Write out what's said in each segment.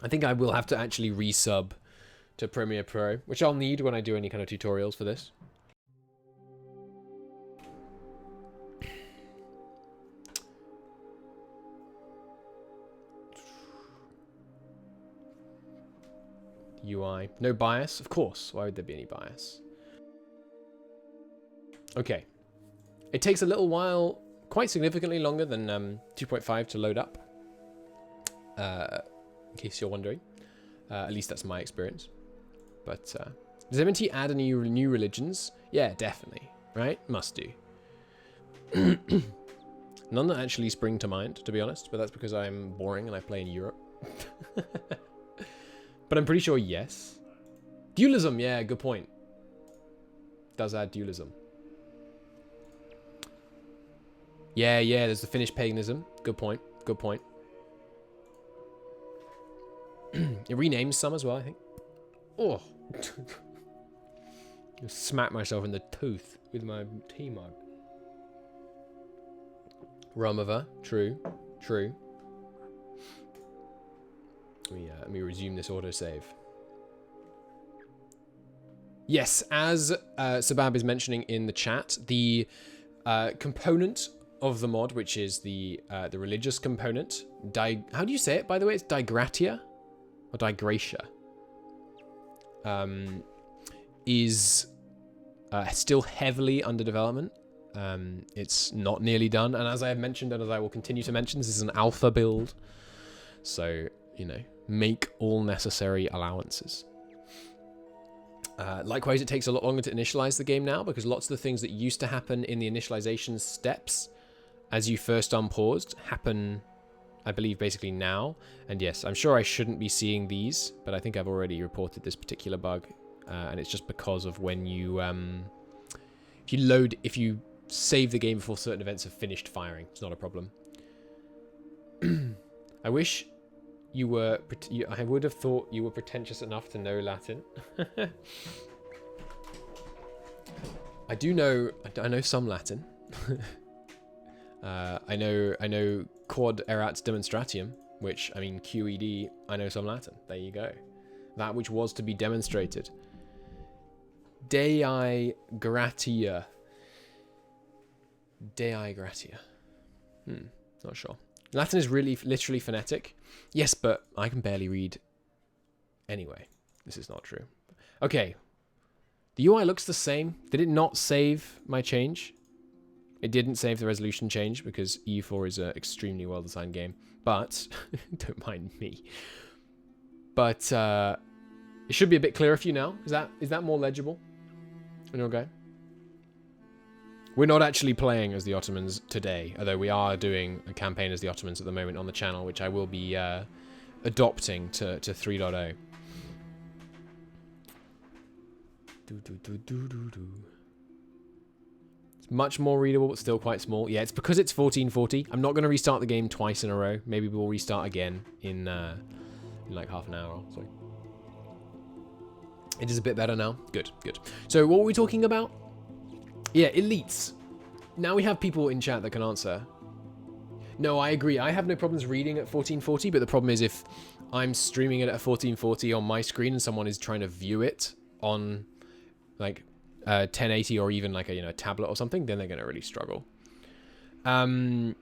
I think I will have to actually resub to Premiere Pro, which I'll need when I do any kind of tutorials for this. UI. No bias? Of course. Why would there be any bias? Okay. It takes a little while, quite significantly longer than 2.5 to load up. In case you're wondering. At least that's my experience. But does MNT add any new religions? Yeah, definitely. Right? Must do. None that actually spring to mind, to be honest. But that's because I'm boring and I play in Europe. But I'm pretty sure yes. Dualism, yeah, good point. Does add dualism. Yeah, there's the Finnish paganism. Good point, good point. It renames some as well, I think. Oh. Smack myself in the tooth with my tea mug. Romova, true. Let me resume this autosave. Yes, as Sabab is mentioning in the chat, the component of the mod, which is the religious component, how do you say it, by the way? It's digratia or digratia. Is still heavily under development. It's not nearly done, and as I have mentioned, and as I will continue to mention, this is an alpha build, so you know, make all necessary allowances. Likewise, it takes a lot longer to initialize the game now, because lots of the things that used to happen in the initialization steps as you first unpaused happen, I believe, basically now. And yes, I'm sure I shouldn't be seeing these, but I think I've already reported this particular bug, and it's just because of when you if you save the game before certain events have finished firing. It's not a problem. I wish you were. I would have thought you were pretentious enough to know Latin. I do know. I know some Latin. I know quod erat demonstratium, which, I mean, QED. I know some Latin. There you go. That which was to be demonstrated. Dei gratia. Dei gratia. Not sure. Latin is really literally phonetic. Yes, but I can barely read. Anyway, this is not true. Okay. The UI looks the same. Did it not save my change? It didn't save the resolution change because EU4 is an extremely well-designed game. But, don't mind me. But it should be a bit clearer for you now. Is that more legible? Okay. We're not actually playing as the Ottomans today, although we are doing a campaign as the Ottomans at the moment on the channel, which I will be adopting to 3.0. It's much more readable, but still quite small. Yeah, it's because it's 1440. I'm not going to restart the game twice in a row. Maybe we'll restart again in like half an hour or so. It is a bit better now. Good. So what were we talking about? Yeah, elites. Now we have people in chat that can answer. No, I agree. I have no problems reading at 1440, but the problem is if I'm streaming it at 1440 on my screen and someone is trying to view it on like 1080 or even like a tablet or something, then they're going to really struggle. Can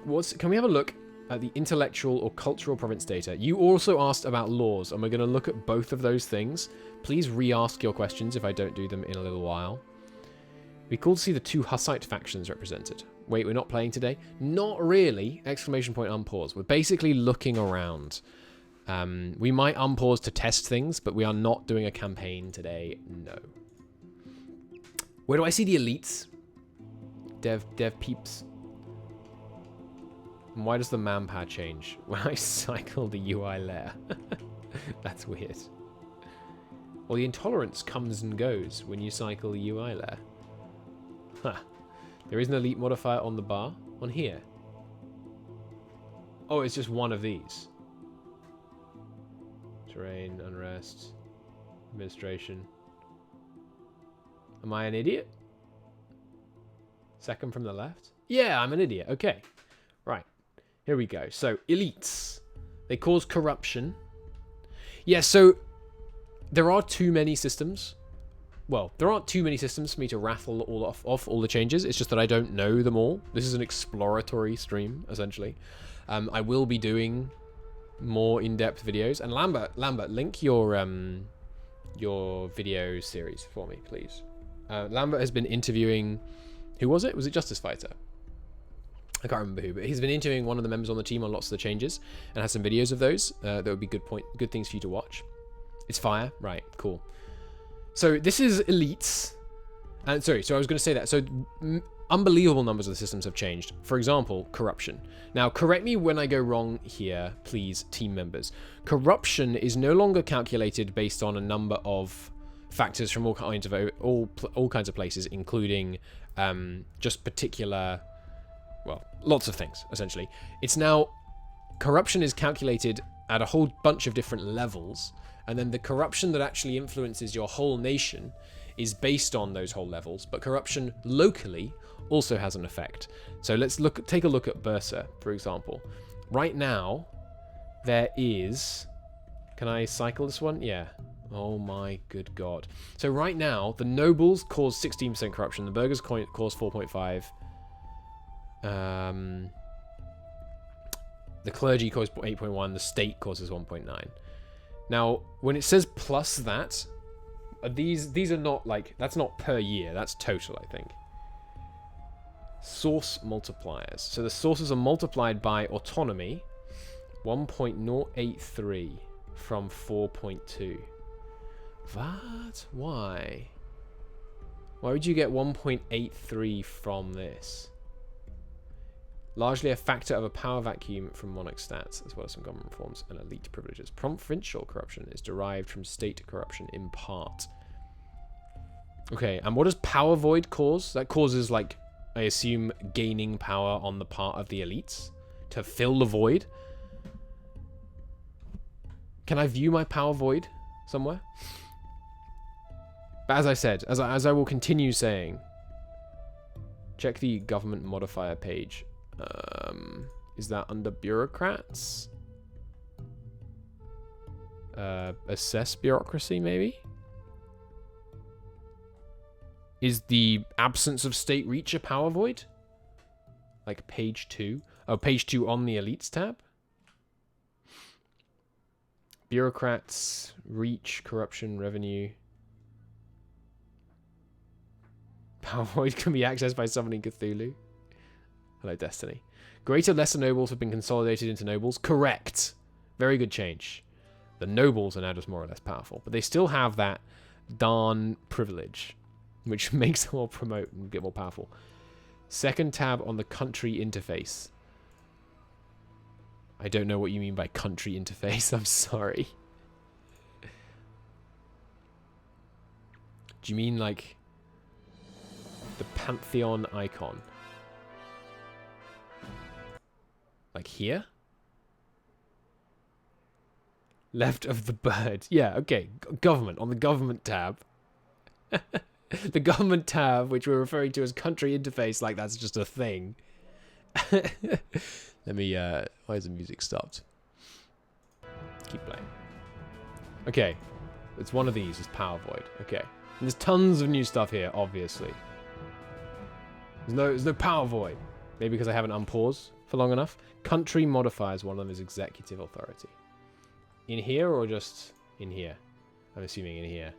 we have a look at the intellectual or cultural province data? You also asked about laws, and we're going to look at both of those things. Please re-ask your questions if I don't do them in a little while. It'd be cool to see the two Hussite factions represented. Wait, we're not playing today? Not really! Exclamation point unpause. We're basically looking around. We might unpause to test things, but we are not doing a campaign today, no. Where do I see the elites? Dev peeps. And why does the manpad change when I cycle the UI layer? That's weird. Well, the intolerance comes and goes when you cycle the UI layer. Huh. There is an elite modifier on the bar. On here. Oh, it's just one of these. Terrain, unrest, administration. Am I an idiot? Second from the left? Yeah, I'm an idiot. Okay. Right. Here we go. So, elites. They cause corruption. Yeah, so there are too many systems. Well, there aren't too many systems for me to rattle all off all the changes. It's just that I don't know them all. This is an exploratory stream, essentially. I will be doing more in-depth videos. And Lambert, link your video series for me, please. Lambert has been interviewing... Who was it? Was it Justice Fighter? I can't remember who, but he's been interviewing one of the members on the team on lots of the changes and has some videos of those. That would be good things for you to watch. It's fire, right? Cool. So this is elites, and sorry. So I was going to say that. So unbelievable numbers of the systems have changed. For example, corruption. Now, correct me when I go wrong here, please, team members. Corruption is no longer calculated based on a number of factors from all kinds of places, including just particular. Well, lots of things, essentially. It's now, corruption is calculated at a whole bunch of different levels, and then the corruption that actually influences your whole nation is based on those whole levels, but corruption locally also has an effect. So let's take a look at Bursa, for example. Right now, there is... Can I cycle this one? Yeah. Oh my good god. So right now, the nobles cause 16% corruption, the burghers cause 4.5%, the clergy causes 8.1, the state causes 1.9. Now, when it says plus that, these are not like, that's not per year, that's total, I think. Source multipliers. So the sources are multiplied by autonomy, 1.083 from 4.2. What? Why? Why would you get 1.83 from this? Largely a factor of a power vacuum from monarch stats, as well as some government reforms and elite privileges. Provincial corruption is derived from state corruption in part. Okay, and what does power void cause? That causes, like, I assume, gaining power on the part of the elites to fill the void. Can I view my power void somewhere? But as I said, as I will continue saying, check the government modifier page. Is that under bureaucrats? Assess bureaucracy, maybe? Is the absence of state reach a power void? Like page 2? Oh, page 2 on the elites tab? Bureaucrats, reach, corruption, revenue. Power void can be accessed by summoning Cthulhu. Hello, Destiny. Greater, lesser nobles have been consolidated into nobles. Correct. Very good change. The nobles are now just more or less powerful, but they still have that darn privilege, which makes them all promote and get more powerful. Second tab on the country interface. I don't know what you mean by country interface. I'm sorry. Do you mean like the Pantheon icon? Like here? Left of the bird. Yeah, okay. Government. On the government tab. The government tab, which we're referring to as country interface, like that's just a thing. Let me, why has the music stopped? Keep playing. Okay. It's one of these, is Power Void. Okay. And there's tons of new stuff here, obviously. There's no Power Void. Maybe because I haven't unpaused for long enough. Country modifiers, one of them is executive authority. In here or just in here? I'm assuming in here.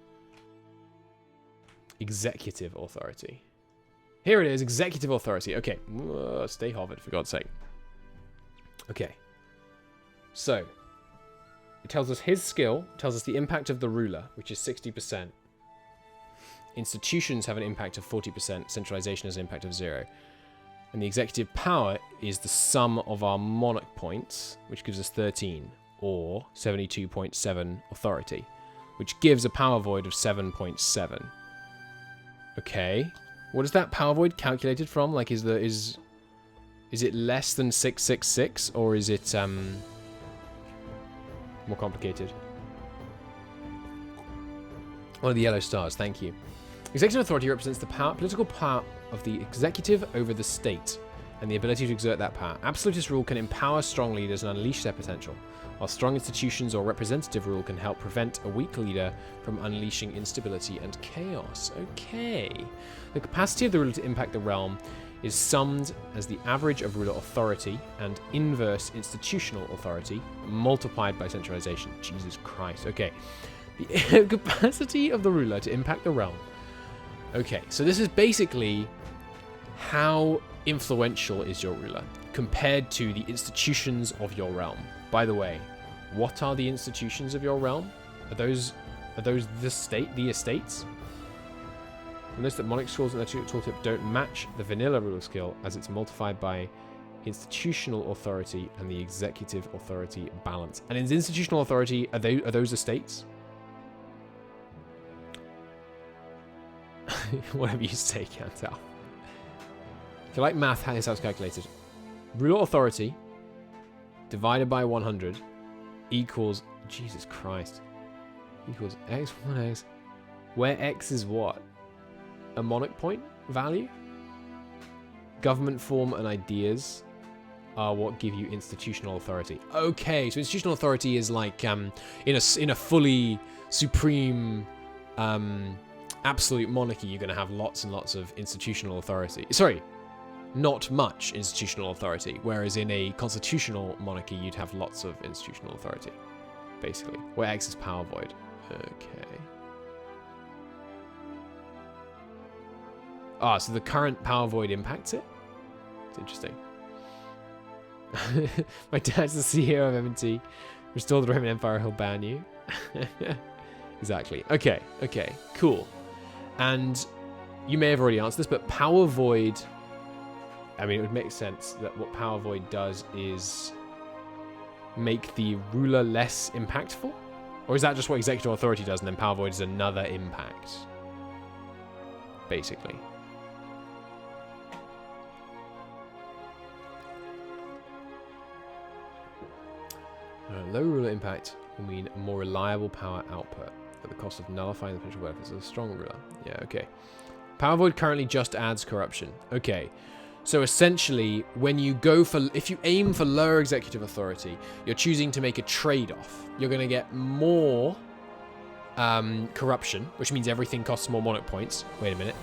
Executive authority. Here it is, executive authority. Okay, stay Harvard for God's sake. Okay. So, it tells us his skill, tells us the impact of the ruler, which is 60%. Institutions have an impact of 40%, centralization has an impact of 0. And the executive power is the sum of our monarch points, which gives us 13, or 72.7 authority, which gives a power void of 7.7. Okay. What is that power void calculated from? Like, is it less than 666, or is it more complicated? One of the yellow stars, thank you. Executive authority represents the political power of the executive over the state. and the ability to exert that power. Absolutist rule can empower strong leaders and unleash their potential, while strong institutions or representative rule can help prevent a weak leader from unleashing instability and chaos. Okay. The capacity of the ruler to impact the realm is summed as the average of ruler authority and inverse institutional authority multiplied by centralization. Jesus Christ. Okay. The capacity of the ruler to impact the realm. Okay, so this is basically how influential is your ruler compared to the institutions of your realm. By the way, what are the institutions of your realm? Are those the estates? Notice that monarch skills in the tooltip don't match the vanilla ruler skill, as it's multiplied by institutional authority and the executive authority balance. And in institutional authority, are those estates? Whatever you say, can't tell. If you like math, here's how it's calculated. Ruler authority divided by 100 equals, Jesus Christ, equals x1x, where x is what? A monarch point value? Government form and ideas are what give you institutional authority. Okay, so institutional authority is like in a fully supreme absolute monarchy, you're going to have lots and lots of institutional authority. Sorry, not much institutional authority, whereas in a constitutional monarchy, you'd have lots of institutional authority, basically, where X is power void. Okay. Ah, so the current power void impacts it? It's interesting. My dad's the CEO of M&T. Restore the Roman Empire, he'll ban you. Exactly. Okay, okay, cool. And you may have already answered this, but power void, I mean, it would make sense that what power void does is make the ruler less impactful? Or is that just what executive authority does, and then power void is another impact? Basically. Low ruler impact will mean a more reliable power output at the cost of nullifying the potential benefits of a strong ruler. Yeah, okay. Power void currently just adds corruption. Okay. So essentially, when you go for, if you aim for lower executive authority, you're choosing to make a trade-off. You're going to get more corruption, which means everything costs more monarch points. Wait a minute.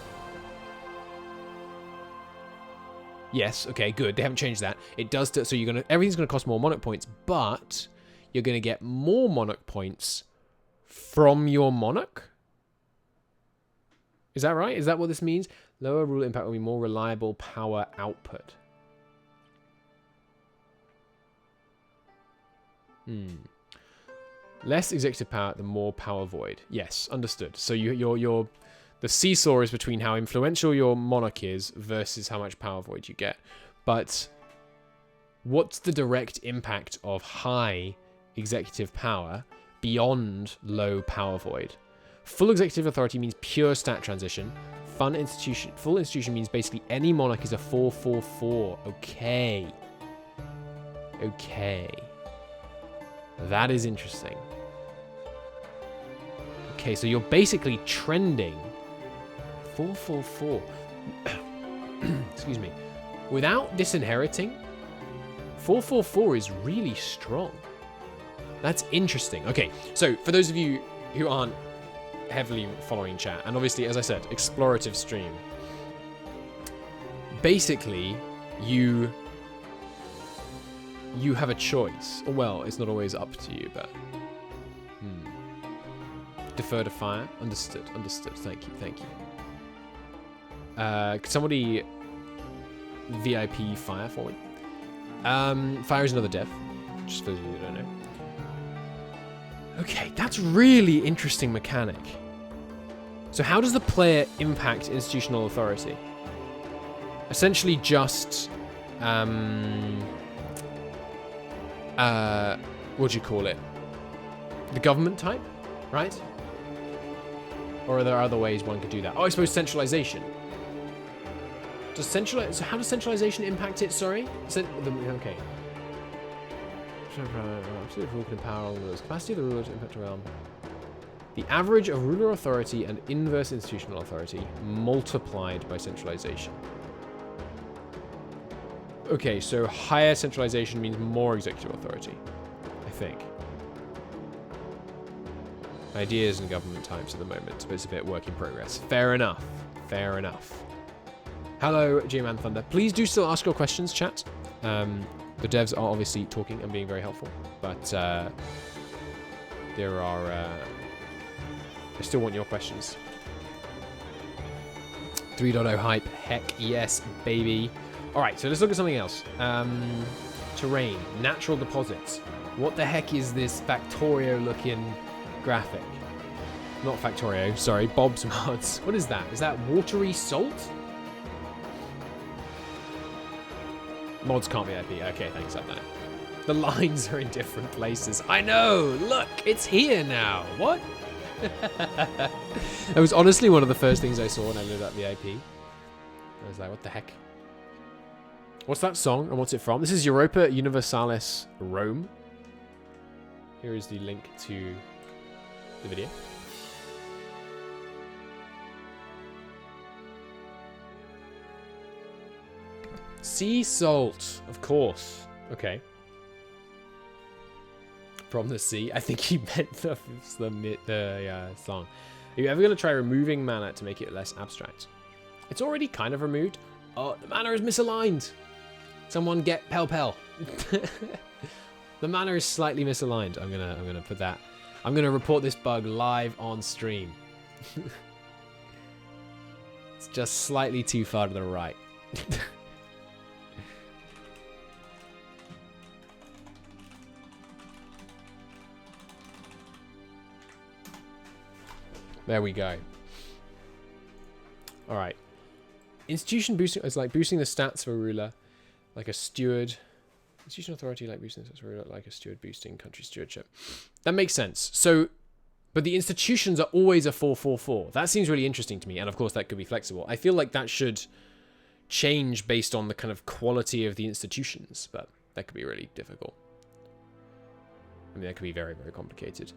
Yes, okay, good. They haven't changed that. It does, so you're going to, everything's going to cost more monarch points, but you're going to get more monarch points from your monarch? Is that right? Is that what this means? Lower ruler impact will be more reliable power output. Less executive power, the more power void. Yes, understood. So the seesaw is between how influential your monarch is versus how much power void you get. But what's the direct impact of high executive power beyond low power void? Full executive authority means pure stat transition. Full institution means basically any monarch is a 4/4/4. Okay. Okay. That is interesting. Okay, so you're basically trending 4/4/4. Excuse me. Without disinheriting, 4/4/4 is really strong. That's interesting. Okay, so for those of you who aren't heavily following chat, and obviously, as I said, explorative stream. Basically, you have a choice. Well, it's not always up to you, but defer to fire. Understood. Thank you. Could somebody VIP fire for me? Fire is another dev, just for those of you that don't know. Okay, that's really interesting mechanic. So how does the player impact institutional authority? Essentially just, what do you call it? The government type, right? Or are there other ways one could do that? Oh, I suppose centralization. So how does centralization impact it? Sorry? Okay. Absolute rule can empower all rulers. Capacity of the ruler to impact a realm. The average of ruler authority and inverse institutional authority multiplied by centralization. Okay, so higher centralization means more executive authority, I think. Ideas and government types at the moment, but it's a bit work in progress. Fair enough. Fair enough. Hello, G-Man Thunder. Please do still ask your questions, chat. The devs are obviously talking and being very helpful, but there are... I still want your questions. 3.0 hype. Heck yes, baby. All right, so let's look at something else. Terrain, natural deposits. What the heck is this Factorio-looking graphic? Not Factorio, sorry, Bob's Mods. What is that? Is that watery salt? Mods can't be IP. Okay, thanks, I've done it. The lines are in different places. I know, look, it's here now. What? That was honestly one of the first things I saw when I loaded up the IP. I was like, what the heck? What's that song and what's it from? This is Europa Universalis Rome. Here is the link to the video. Sea salt, of course. Okay. From the sea. I think he meant the song. Are you ever going to try removing mana to make it less abstract? It's already kind of removed. Oh, the mana is misaligned. Someone get Pel. The mana is slightly misaligned. I'm gonna put that. I'm gonna report this bug live on stream. It's just slightly too far to the right. There we go. All right. Institution boosting is like boosting the stats of a ruler, like a steward. Institution authority like boosting the stats of a ruler, like a steward boosting country stewardship. That makes sense. So, but the institutions are always a 4/4/4. That seems really interesting to me, and of course that could be flexible. I feel like that should change based on the kind of quality of the institutions, but that could be really difficult. I mean, that could be very, very complicated.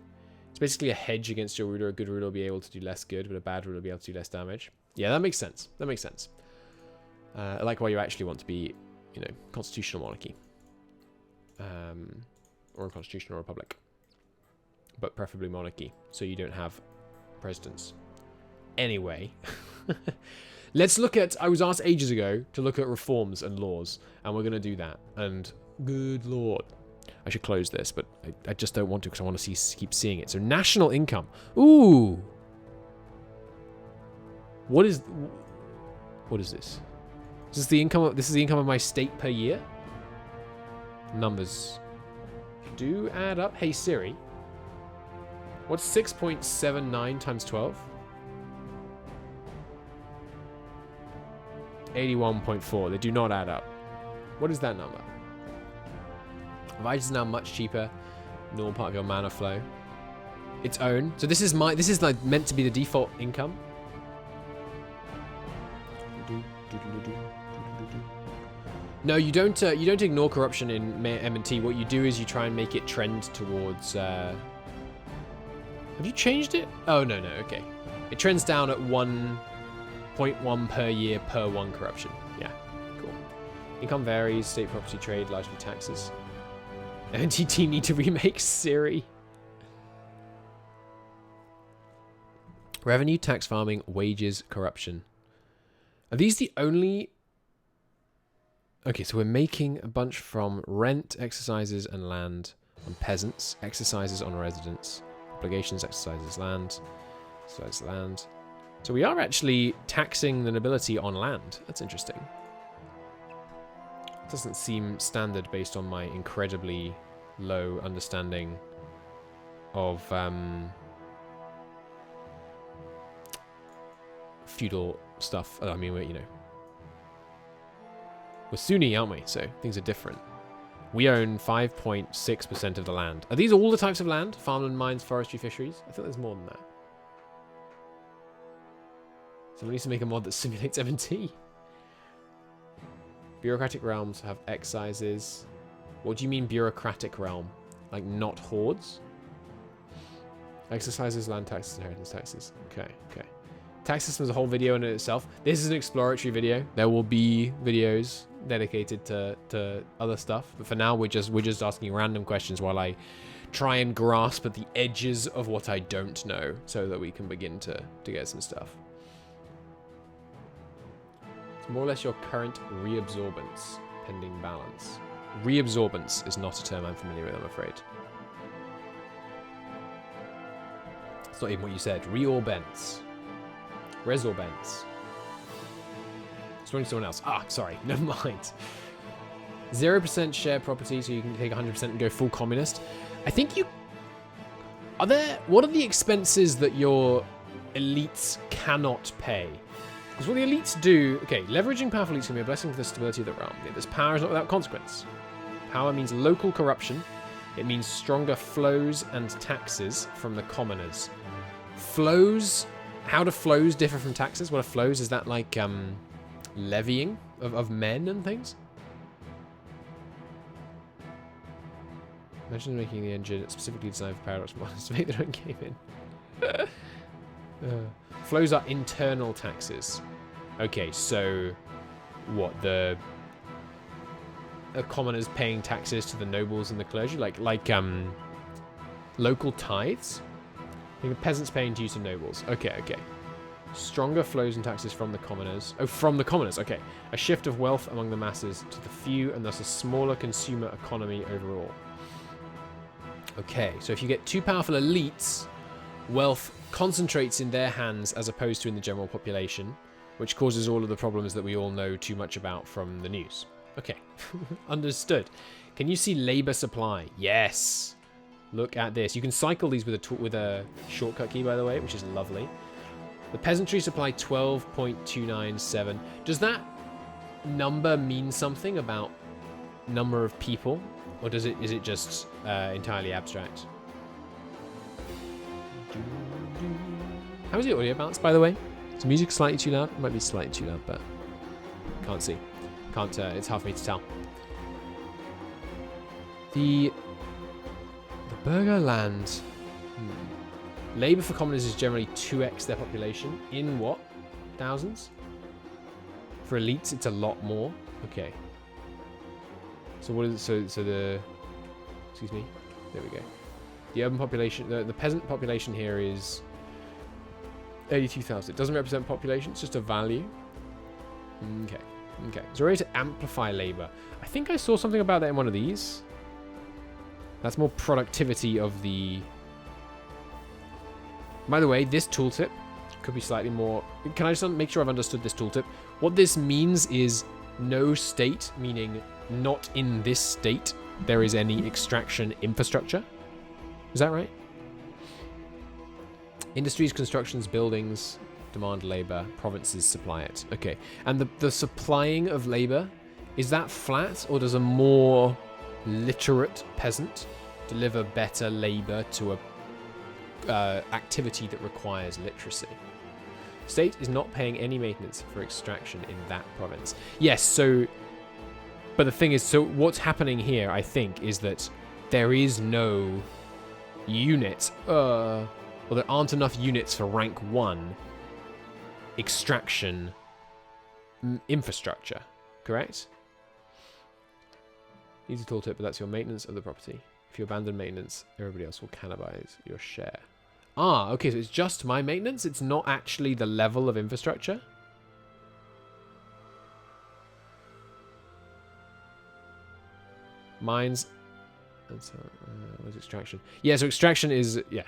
It's basically a hedge against your ruler. A good ruler will be able to do less good, but a bad ruler will be able to do less damage. Yeah, that makes sense. That makes sense. I like why you actually want to be, you know, constitutional monarchy. Or a constitutional republic. But preferably monarchy, so you don't have presidents. Anyway. Let's look at... I was asked ages ago to look at reforms and laws, and we're going to do that. And good lord. I should close this, but I just don't want to because I want to keep seeing it. So national income. Ooh. What is this? Is this the income? This is the income of my state per year. Numbers do add up. Hey Siri. What's 6.79 times 12? 81.4. They do not add up. What is that number? Advice is now much cheaper. Normal part of your mana flow. Its own. So this is like meant to be the default income. No, you don't ignore corruption in M&T. What you do is you try and make it trend towards. Have you changed it? Oh no, okay. It trends down at 1.1 per year per one corruption. Yeah, cool. Income varies. State property trade, largely taxes. MTT need to remake Siri. Revenue, tax, farming, wages, corruption. Are these the only... Okay, so we're making a bunch from rent, exercises, and land on peasants, exercises on residents, obligations, exercises, land, exercises, land. So we are actually taxing the nobility on land. That's interesting. Doesn't seem standard based on my incredibly low understanding of feudal stuff. I mean, you know, we're Sunni, aren't we? So things are different. We own 5.6% of the land. Are these all the types of land? Farmland, mines, forestry, fisheries? I think there's more than that. Someone needs to make a mod that simulates M&T. Bureaucratic realms have excises. What do you mean bureaucratic realm? Like not hordes? Exercises, land taxes, inheritance taxes. Okay. Tax system is a whole video in itself. This is an exploratory video. There will be videos dedicated to other stuff. But for now, we're just asking random questions while I try and grasp at the edges of what I don't know, so that we can begin to get some stuff. It's more or less your current reabsorbance pending balance. Reabsorbance is not a term I'm familiar with, I'm afraid. It's not even what you said. Reorbance. Resorbance. Talking to someone else. Ah, sorry. Never mind. 0% share property, so you can take 100% and go full communist. I think you... What are the expenses that your elites cannot pay? Because what the elites do... Okay, leveraging powerful elites can be a blessing for the stability of the realm. This power is not without consequence. Power means local corruption. It means stronger flows and taxes from the commoners. Flows... How do flows differ from taxes? What are flows? Is that like levying of men and things? Imagine making the engine specifically designed for paradox models to make their own game in. Flows are internal taxes. Okay, so what, the commoners paying taxes to the nobles and the clergy, like local tithes? I think the peasants paying dues to nobles. Okay. Stronger flows and taxes from the commoners. Oh, from the commoners. Okay. A shift of wealth among the masses to the few, and thus a smaller consumer economy overall. Okay, so if you get too powerful elites, wealth concentrates in their hands as opposed to in the general population, which causes all of the problems that we all know too much about from the news. Okay, understood. Can you see labor supply? Yes. Look at this. You can cycle these with a shortcut key, by the way, which is lovely. The peasantry supply 12.297. Does that number mean something about number of people, or is it just entirely abstract? How is the audio balance, by the way? Is the music slightly too loud? It might be slightly too loud, but can't see. It's hard for me to tell. The Burger Land. Labour for commoners is generally 2x their population. In what? Thousands? For elites, it's a lot more. Okay. So what is it? So the... Excuse me. There we go. The urban population... The peasant population here is 82,000. It doesn't represent population. It's just a value. Okay. Is there a way to amplify labour? I think I saw something about that in one of these. That's more productivity of the... By the way, this tooltip could be slightly more... Can I just make sure I've understood this tooltip? What this means is no state, meaning not in this state, there is any extraction infrastructure. Is that right? Industries, constructions, buildings, demand labor, provinces supply it. Okay. And the supplying of labor, is that flat, or does a more literate peasant deliver better labor to a activity that requires literacy? State is not paying any maintenance for extraction in that province. Yes, so... But the thing is, so what's happening here, I think, is that there is no unit, or there aren't enough units for rank 1 extraction infrastructure, correct? Easy tooltip, but that's your maintenance of the property. If you abandon maintenance, everybody else will cannibalize your share. Ah, okay, so it's just my maintenance? It's not actually the level of infrastructure? Mines... where's extraction? Yeah, so extraction is... Yeah.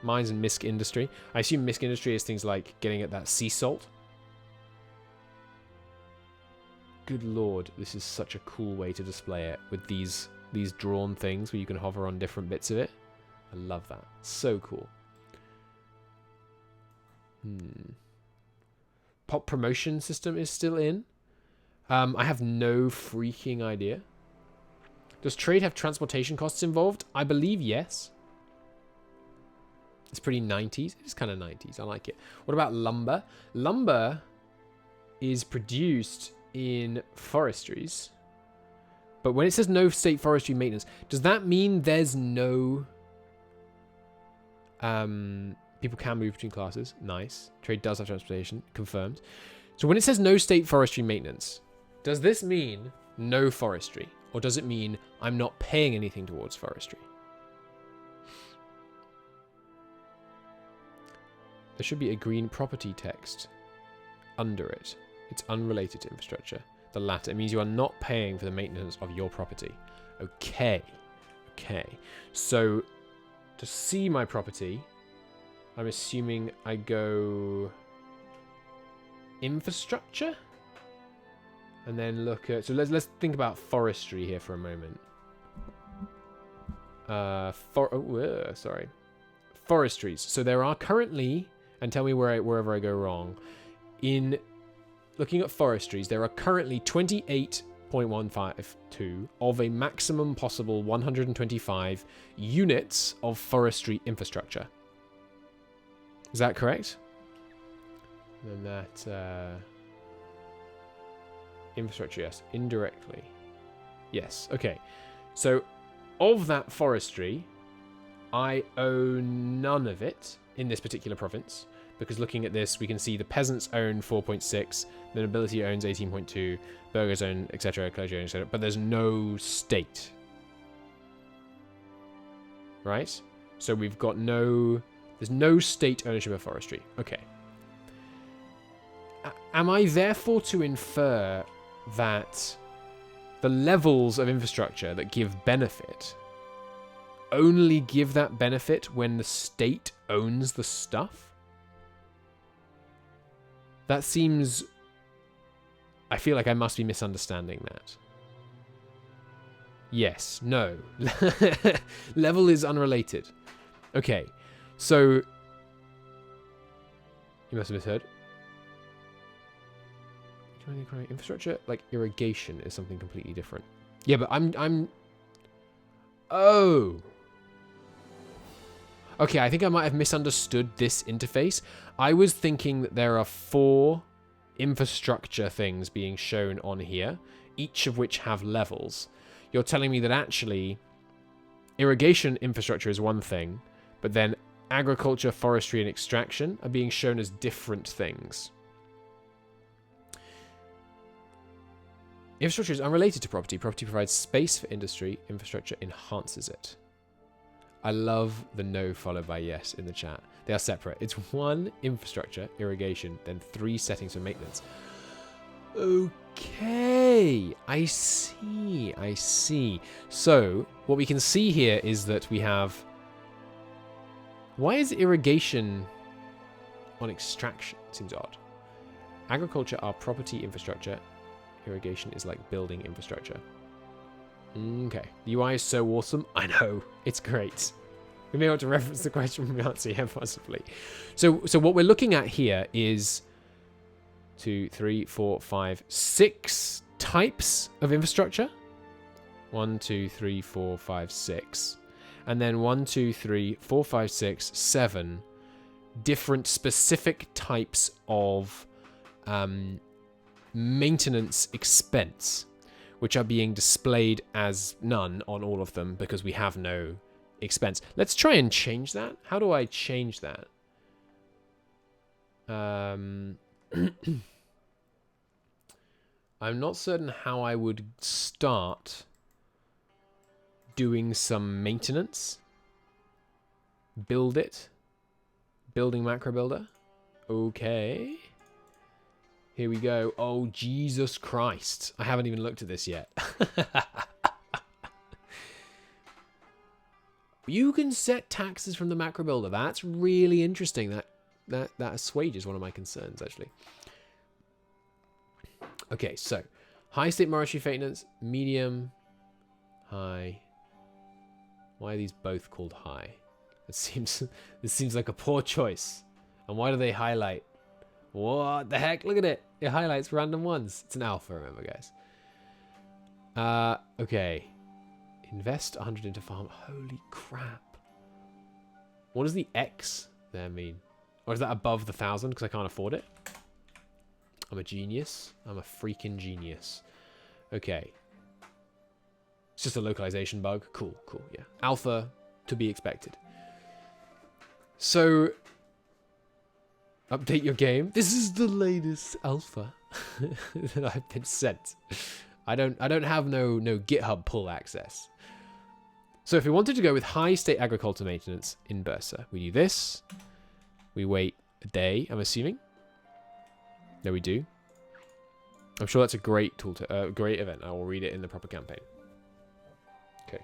Mines and misc industry. I assume misc industry is things like getting at that sea salt. Good lord, this is such a cool way to display it with these drawn things where you can hover on different bits of it. I love that. So cool. Pop promotion system is still in. I have no freaking idea. Does trade have transportation costs involved? I believe yes. It's pretty 90s. It's kind of 90s. I like it. What about lumber? Lumber is produced in forestries. But when it says no state forestry maintenance, does that mean there's no... people can move between classes. Nice. Trade does have transportation. Confirmed. So when it says no state forestry maintenance, Does this mean no forestry? Or does it mean I'm not paying anything towards forestry? There should be a green property text under it. It's unrelated to infrastructure. The latter. It means you are not paying for the maintenance of your property. Okay. Okay. So, to see my property, I'm assuming I go infrastructure? And then look at... So let's think about forestry here for a moment. Sorry. Forestries. So there are currently... And tell me wherever I go wrong. In looking at forestries, there are currently 28.152 of a maximum possible 125 units of forestry infrastructure. Is that correct? And then that... infrastructure, yes. Indirectly. Yes, okay. So, of that forestry, I own none of it in this particular province, because looking at this, we can see the peasants own 4.6, the nobility owns 18.2, burghers own, etc., clergy own, etc., but there's no state. Right? So we've got there's no state ownership of forestry. Okay. Am I therefore to infer that the levels of infrastructure that give benefit only give that benefit when the state owns the stuff? That seems... I feel like I must be misunderstanding that. Yes. No. Level is unrelated. Okay. So... You must have misheard. Infrastructure, like irrigation, is something completely different. Yeah, but I'm... Oh! Okay, I think I might have misunderstood this interface. I was thinking that there are 4 infrastructure things being shown on here, each of which have levels. You're telling me that actually irrigation infrastructure is one thing, but then agriculture, forestry, and extraction are being shown as different things. Infrastructure is unrelated to property. Property provides space for industry. Infrastructure enhances it. I love the no followed by yes in the chat. They are separate. It's 1 infrastructure, irrigation, then 3 settings for maintenance. Okay. I see. I see. So, what we can see here is that we have... Why is irrigation on extraction? Seems odd. Agriculture are property infrastructure. Irrigation is like building infrastructure. Okay. The UI is so awesome. I know. It's great. We may want to reference the question from the answer here, possibly. So what we're looking at here is 2, 3, 4, 5, 6 types of infrastructure. 1, 2, 3, 4, 5, 6. And then 1, 2, 3, 4, 5, 6, 7 different specific types of maintenance expense, which are being displayed as none on all of them because we have no expense. Let's try and change that. How do I change that? I'm not certain how I would start doing some maintenance. Build it. Building macro builder. Okay. Here we go. Oh, Jesus Christ. I haven't even looked at this yet. You can set taxes from the macro builder. That's really interesting. That assuages one of my concerns, actually. Okay, so high state monetary maintenance, medium, high. Why are these both called high? This seems like a poor choice. And why do they highlight? What the heck? Look at it. It highlights random ones. It's an alpha, remember, guys. Okay. Invest 100 into farm. Holy crap. What does the X there mean? Or is that above the 1,000 because I can't afford it? I'm a genius. I'm a freaking genius. Okay. It's just a localization bug. Cool, cool, yeah. Alpha to be expected. So, update your game. This is the latest alpha. that I've been sent. I don't have no GitHub pull access. So if we wanted to go with high state agriculture maintenance in Bursa, we do this. We wait a day, I'm assuming. No, we do. I'm sure that's a great tool to great event. I will read it in the proper campaign. Okay.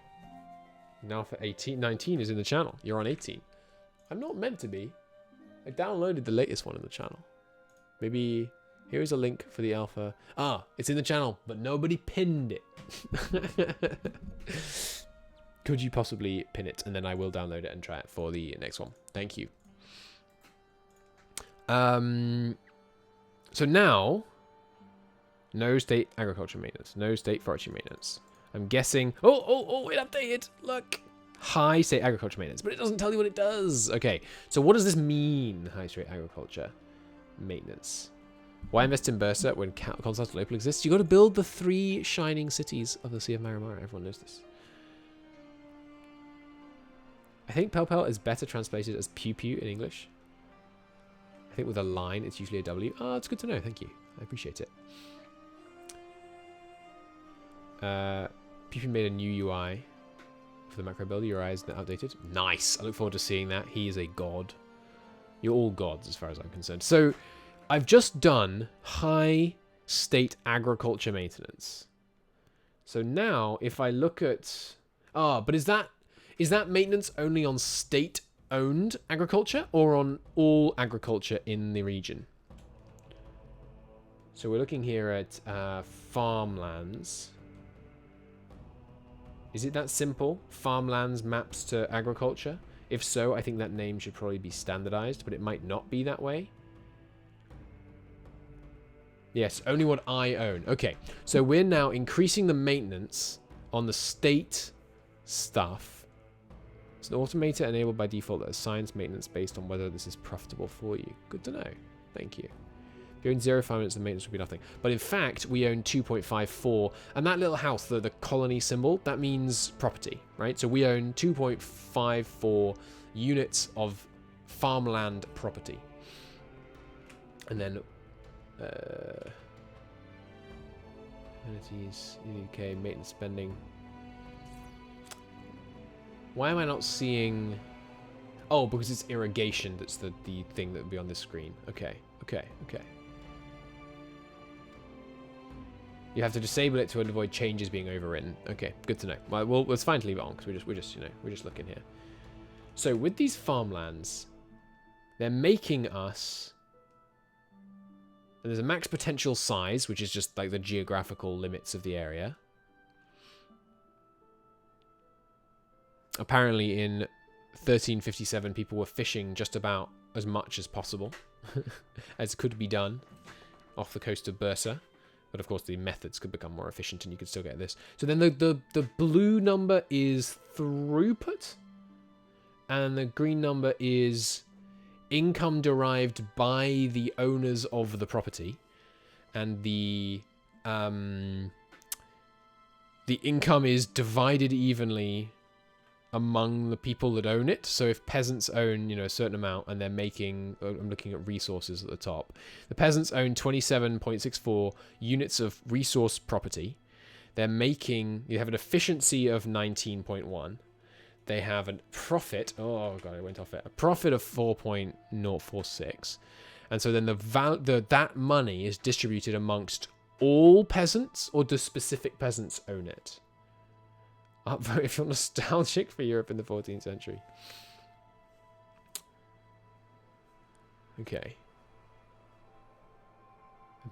Now for 18, 19 is in the channel. You're on 18. I'm not meant to be. I downloaded the latest one in the channel. Maybe here is a link for the alpha. Ah, it's in the channel, but nobody pinned it. Could you possibly pin it? And then I will download it and try it for the next one. Thank you. So now, no state agriculture maintenance, no state forestry maintenance. I'm guessing. Oh, it updated. Look, high state agriculture maintenance, but it doesn't tell you what it does. Okay, so what does this mean? High state agriculture maintenance. Why invest in Bursa when Constantinople exists? You got to build the 3 shining cities of the Sea of Maramara. Everyone knows this. I think Pel Pel is better translated as pew pew in English. I think with a line, it's usually a W. Oh, it's good to know. Thank you. I appreciate it. Pew pew made a new UI for the macro builder. Your UI is now updated. Nice. I look forward to seeing that. He is a god. You're all gods as far as I'm concerned. So I've just done high state agriculture maintenance. So now if I look at... but is that maintenance only on state-owned agriculture or on all agriculture in the region? So we're looking here at farmlands. Is it that simple? Farmlands maps to agriculture? If so, I think that name should probably be standardized, but it might not be that way. Yes, only what I own. Okay, so we're now increasing the maintenance on the state stuff. It's an automator enabled by default that assigns maintenance based on whether this is profitable for you. Good to know. Thank you. If you own 0 farm minutes, the maintenance will be nothing. But in fact, we own 2.54. And that little house, the colony symbol, that means property, right? So we own 2.54 units of farmland property. And then... amenities, UK, maintenance spending. Why am I not seeing... Oh, because it's irrigation that's the thing that would be on this screen. Okay. You have to disable it to avoid changes being overwritten. Okay, good to know. Well, it's fine to leave it on because we're just looking here. So with these farmlands, they're making us... And there's a max potential size, which is just like the geographical limits of the area. Apparently in 1357, people were fishing just about as much as possible as could be done off the coast of Bursa. But of course, the methods could become more efficient and you could still get this. So then the blue number is throughput. And the green number is... income derived by the owners of the property, and the income is divided evenly among the people that own it. So if peasants own, a certain amount and they're making, I'm looking at resources at the top. The peasants own 27.64 units of resource property. They're making, you have an efficiency of 19.1. They have a profit. Oh god, it went off it. A profit of 4.046, and so then that money is distributed amongst all peasants, or do specific peasants own it? Upvote if you're nostalgic for Europe in the 14th century. Okay.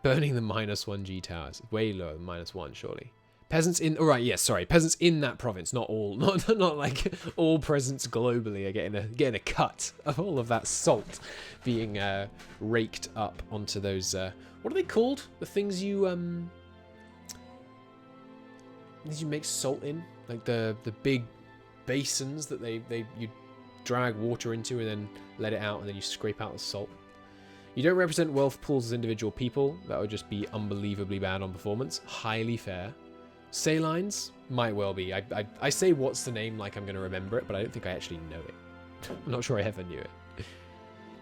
Burning the -1G towers. Way lower than -1, surely. Peasants in... All right, yes, sorry. Peasants in that province, not all. Not like all peasants globally are getting a cut of all of that salt being raked up onto those... what are they called? The things you make salt in? Like the big basins that you drag water into and then let it out and then you scrape out the salt. You don't represent wealth pools as individual people. That would just be unbelievably bad on performance. Highly fair. Salines? Might well be. I say what's the name like I'm going to remember it, but I don't think I actually know it. I'm not sure I ever knew it.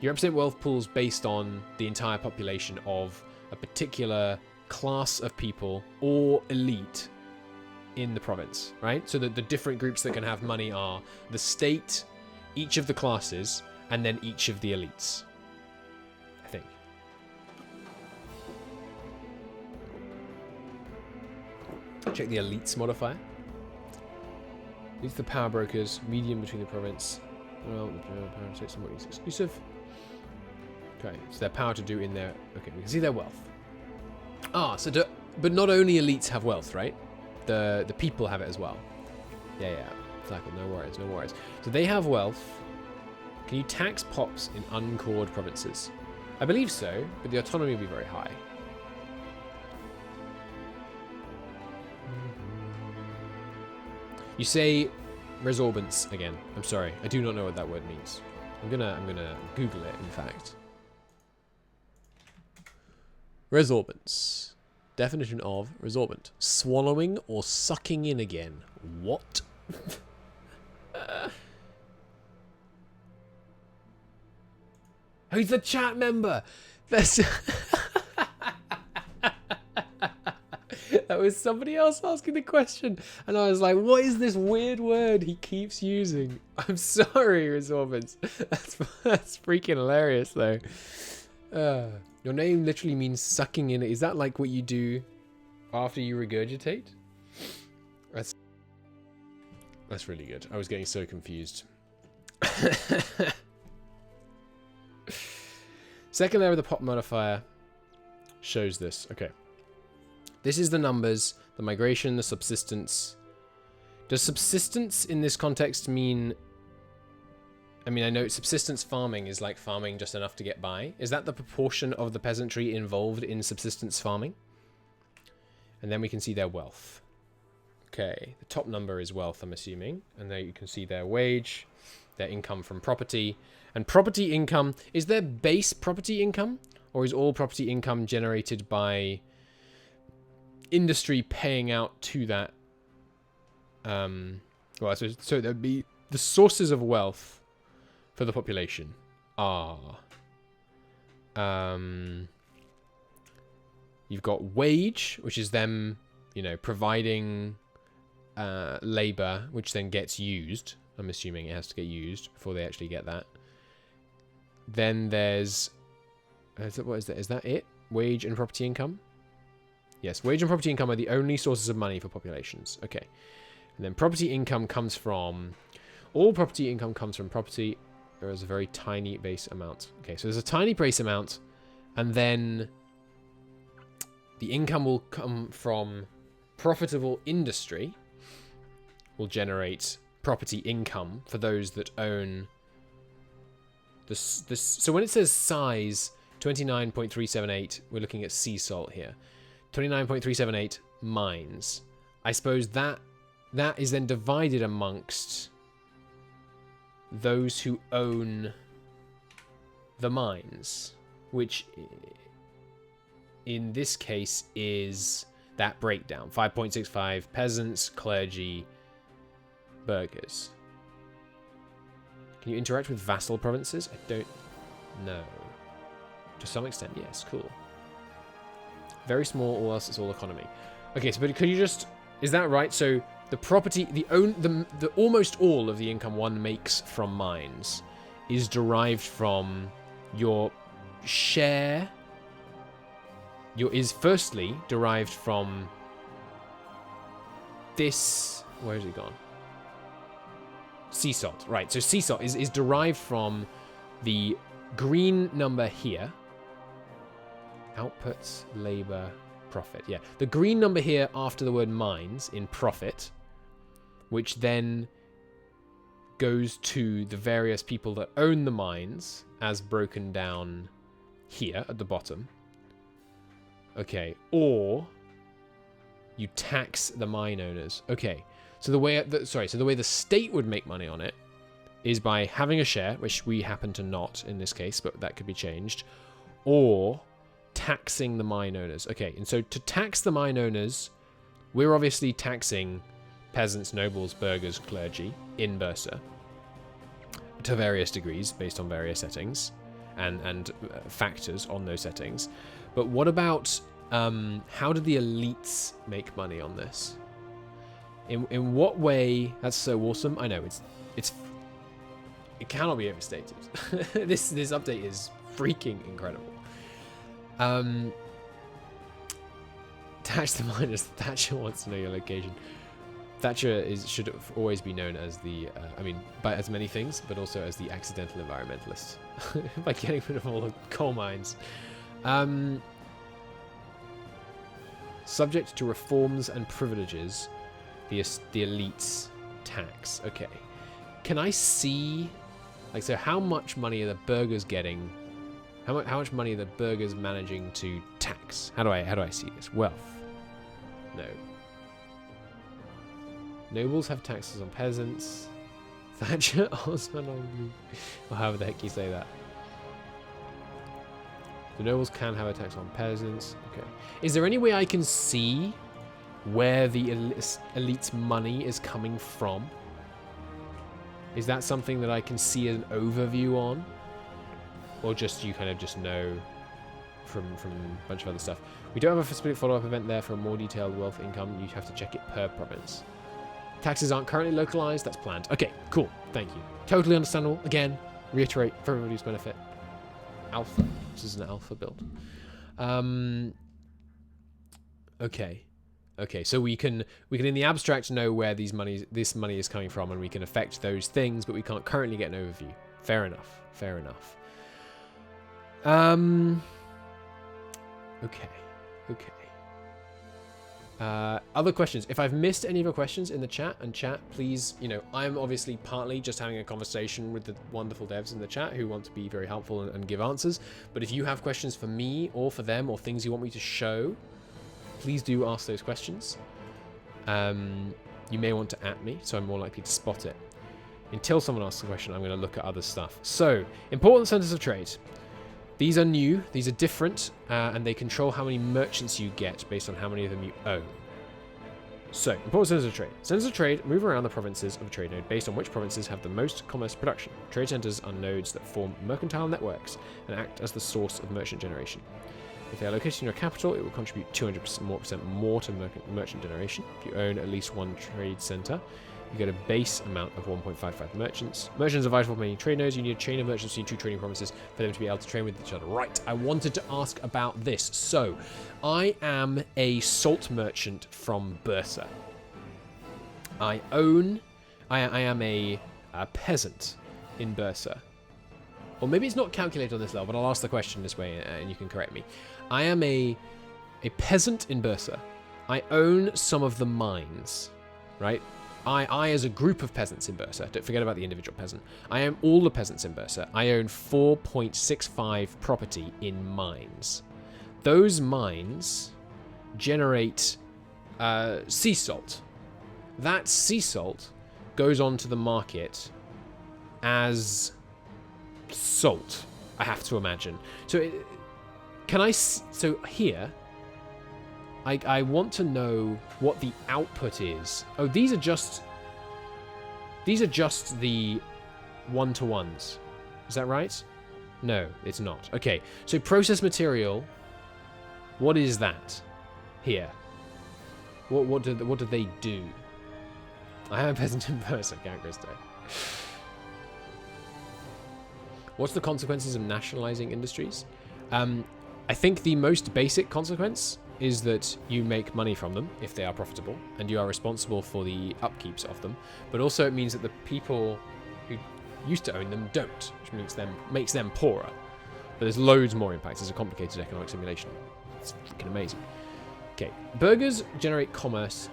You represent wealth pools based on the entire population of a particular class of people or elite in the province, right? So that the different groups that can have money are the state, each of the classes, and then each of the elites, I think. Check the elites modifier. These are the power brokers, medium between the province. Well, the power states somewhat exclusive. Okay, so their power to do in their... Okay, we can see their wealth. Ah, so but not only elites have wealth, right? The people have it as well. Yeah, exactly. No worries, no worries. So they have wealth. Can you tax pops in uncored provinces? I believe so, but the autonomy will be very high. You say resorbance again. I'm sorry, I do not know what that word means. I'm gonna Google it. In fact, resorbance. Definition of resorbent: swallowing or sucking in again. What? Who's the chat member? That's that was somebody else asking the question, and I was like, "What is this weird word he keeps using?" I'm sorry, resorbents. That's freaking hilarious, though. Your name literally means sucking in. Is that like what you do after you regurgitate? That's really good. I was getting so confused. Second layer of the pop modifier shows this. Okay. This is the numbers, the migration, the subsistence. Does subsistence in this context mean... I mean, I know subsistence farming is like farming just enough to get by. Is that the proportion of the peasantry involved in subsistence farming? And then we can see their wealth. Okay, the top number is wealth, I'm assuming. And there you can see their wage, their income from property. And property income, is there base property income? Or is all property income generated by industry paying out to that? Well, so there'd be the sources of wealth for the population are... you've got wage, which is them, you know, providing labor, which then gets used. I'm assuming it has to get used before they actually get that. Then there's... what is that? Is that it? Wage and property income? Yes, wage and property income are the only sources of money for populations. Okay. And then property income comes from... all property income comes from property. There is a very tiny base amount. Okay, so there's a tiny base amount. And then the income will come from profitable industry. Will generate property income for those that own... this. So when it says size, 29.378, we're looking at sea salt here. 29.378 mines. I suppose that is then divided amongst those who own the mines, which in this case is that breakdown. 5.65 peasants, clergy, burghers. Can you interact with vassal provinces? I don't know. To some extent, yes. Cool. Very small, or else it's all economy. Okay, so but could you just... is that right? So the property, the almost all of the income one makes from mines is derived from your share. Is firstly derived from this... where has it gone? Sea salt, right. So sea salt is derived from the green number here. Outputs, labor, profit. Yeah, the green number here after the word mines in profit, which then goes to the various people that own the mines as broken down here at the bottom. Okay, or you tax the mine owners. Okay, so the way the way the state would make money on it is by having a share, which we happen to not in this case, but that could be changed, or taxing the mine owners. Okay, and so to tax the mine owners, we're obviously taxing peasants, nobles, burghers, clergy in Bursa to various degrees based on various settings and factors on those settings. But what about how do the elites make money on this? In what way? That's so awesome. I know it cannot be overstated. this update is freaking incredible. Thatch the miners. Thatcher wants to know your location. Thatcher should always be known as the, by as many things, but also as the accidental environmentalist. By getting rid of all the coal mines. Subject to reforms and privileges, the elites tax. Okay. Can I see, like, so how much money are the burghers getting? How much money are the burghers managing to tax? How do I see this? Wealth. No. Nobles have taxes on peasants. Thatcher, Osman, or however the heck you say that. The nobles can have a tax on peasants. Okay. Is there any way I can see where the elite's money is coming from? Is that something that I can see an overview on? Or just you kind of just know from a bunch of other stuff? We don't have a specific follow-up event there for a more detailed wealth income. You have to check it per province. Taxes aren't currently localized. That's planned. Okay, cool. Thank you. Totally understandable. Again, reiterate for everybody's benefit. Alpha. This is an alpha build. Okay. Okay, so we can in the abstract know where this money is coming from, and we can affect those things, but we can't currently get an overview. Fair enough. Fair enough. Okay. Okay. Other questions? If I've missed any of your questions in the chat, please, I'm obviously partly just having a conversation with the wonderful devs in the chat who want to be very helpful and give answers. But if you have questions for me or for them or things you want me to show, please do ask those questions. You may want to @me, so I'm more likely to spot it. Until someone asks a question, I'm going to look at other stuff. So, important centers of trade. These are new, these are different, and they control how many merchants you get based on how many of them you own. So, important centers of trade. Centers of trade move around the provinces of a trade node based on which provinces have the most commerce production. Trade centers are nodes that form mercantile networks and act as the source of merchant generation. If they are located in your capital, it will contribute 200% more to merchant generation. If you own at least one trade center, you get a base amount of 1.55 merchants. Merchants are vital for many trade nodes. You need a chain of merchants between two trading provinces for them to be able to trade with each other. Right, I wanted to ask about this. So, I am a salt merchant from Bursa. I am a peasant in Bursa. Or maybe it's not calculated on this level, but I'll ask the question this way and you can correct me. I am a peasant in Bursa. I own some of the mines, right? I, as a group of peasants in Bursa, don't forget about the individual peasant. I own all the peasants in Bursa. I own 4.65 property in mines. Those mines generate sea salt. That sea salt goes onto the market as salt, I have to imagine. So, so here, I want to know what the output is. Oh, these are just the one-to-ones. Is that right? No, it's not. Okay, so processed material. What is that here? What do they do? I am a peasant in person, Count Christo. What's the consequences of nationalizing industries? I think the most basic consequence is that you make money from them if they are profitable, and you are responsible for the upkeeps of them. But also it means that the people who used to own them don't, which makes them poorer. But there's loads more impacts. It's a complicated economic simulation. It's freaking amazing. Okay, burghers generate commerce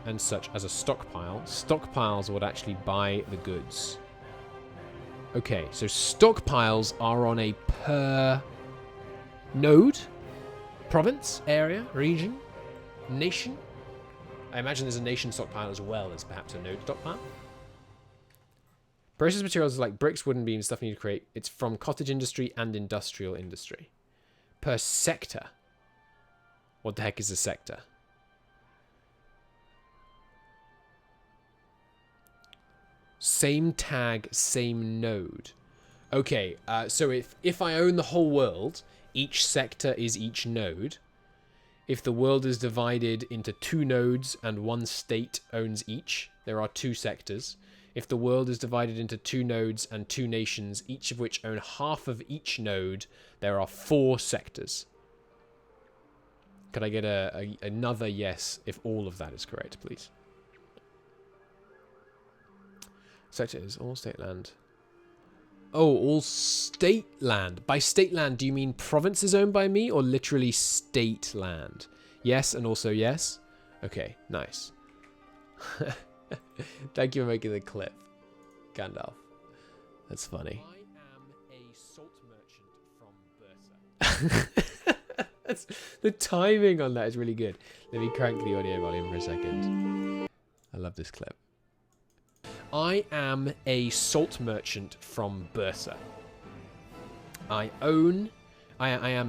and such as a stockpile. Stockpiles would actually buy the goods. Okay, so stockpiles are on a per node, province, area, region, nation. I imagine there's a nation stockpile as well as perhaps a node stockpile. Processed materials like bricks, wooden beams, stuff you need to create. It's from cottage industry and industrial industry. Per sector. What the heck is a sector? Same tag, same node. Okay, so if I own the whole world, each sector is each node. If the world is divided into 2 nodes and 1 state owns each, there are 2 sectors. If the world is divided into 2 nodes and 2 nations, each of which own half of each node, there are 4 sectors. Could I get another yes if all of that is correct, please? Sector is all state land. Oh, all state land. By state land, do you mean provinces owned by me or literally state land? Yes, and also yes? Okay, nice. Thank you for making the clip, Gandalf. That's funny. I am a salt merchant from Bursa. The timing on that is really good. Let me crank the audio volume for a second. I love this clip. I am a salt merchant from Bursa. I am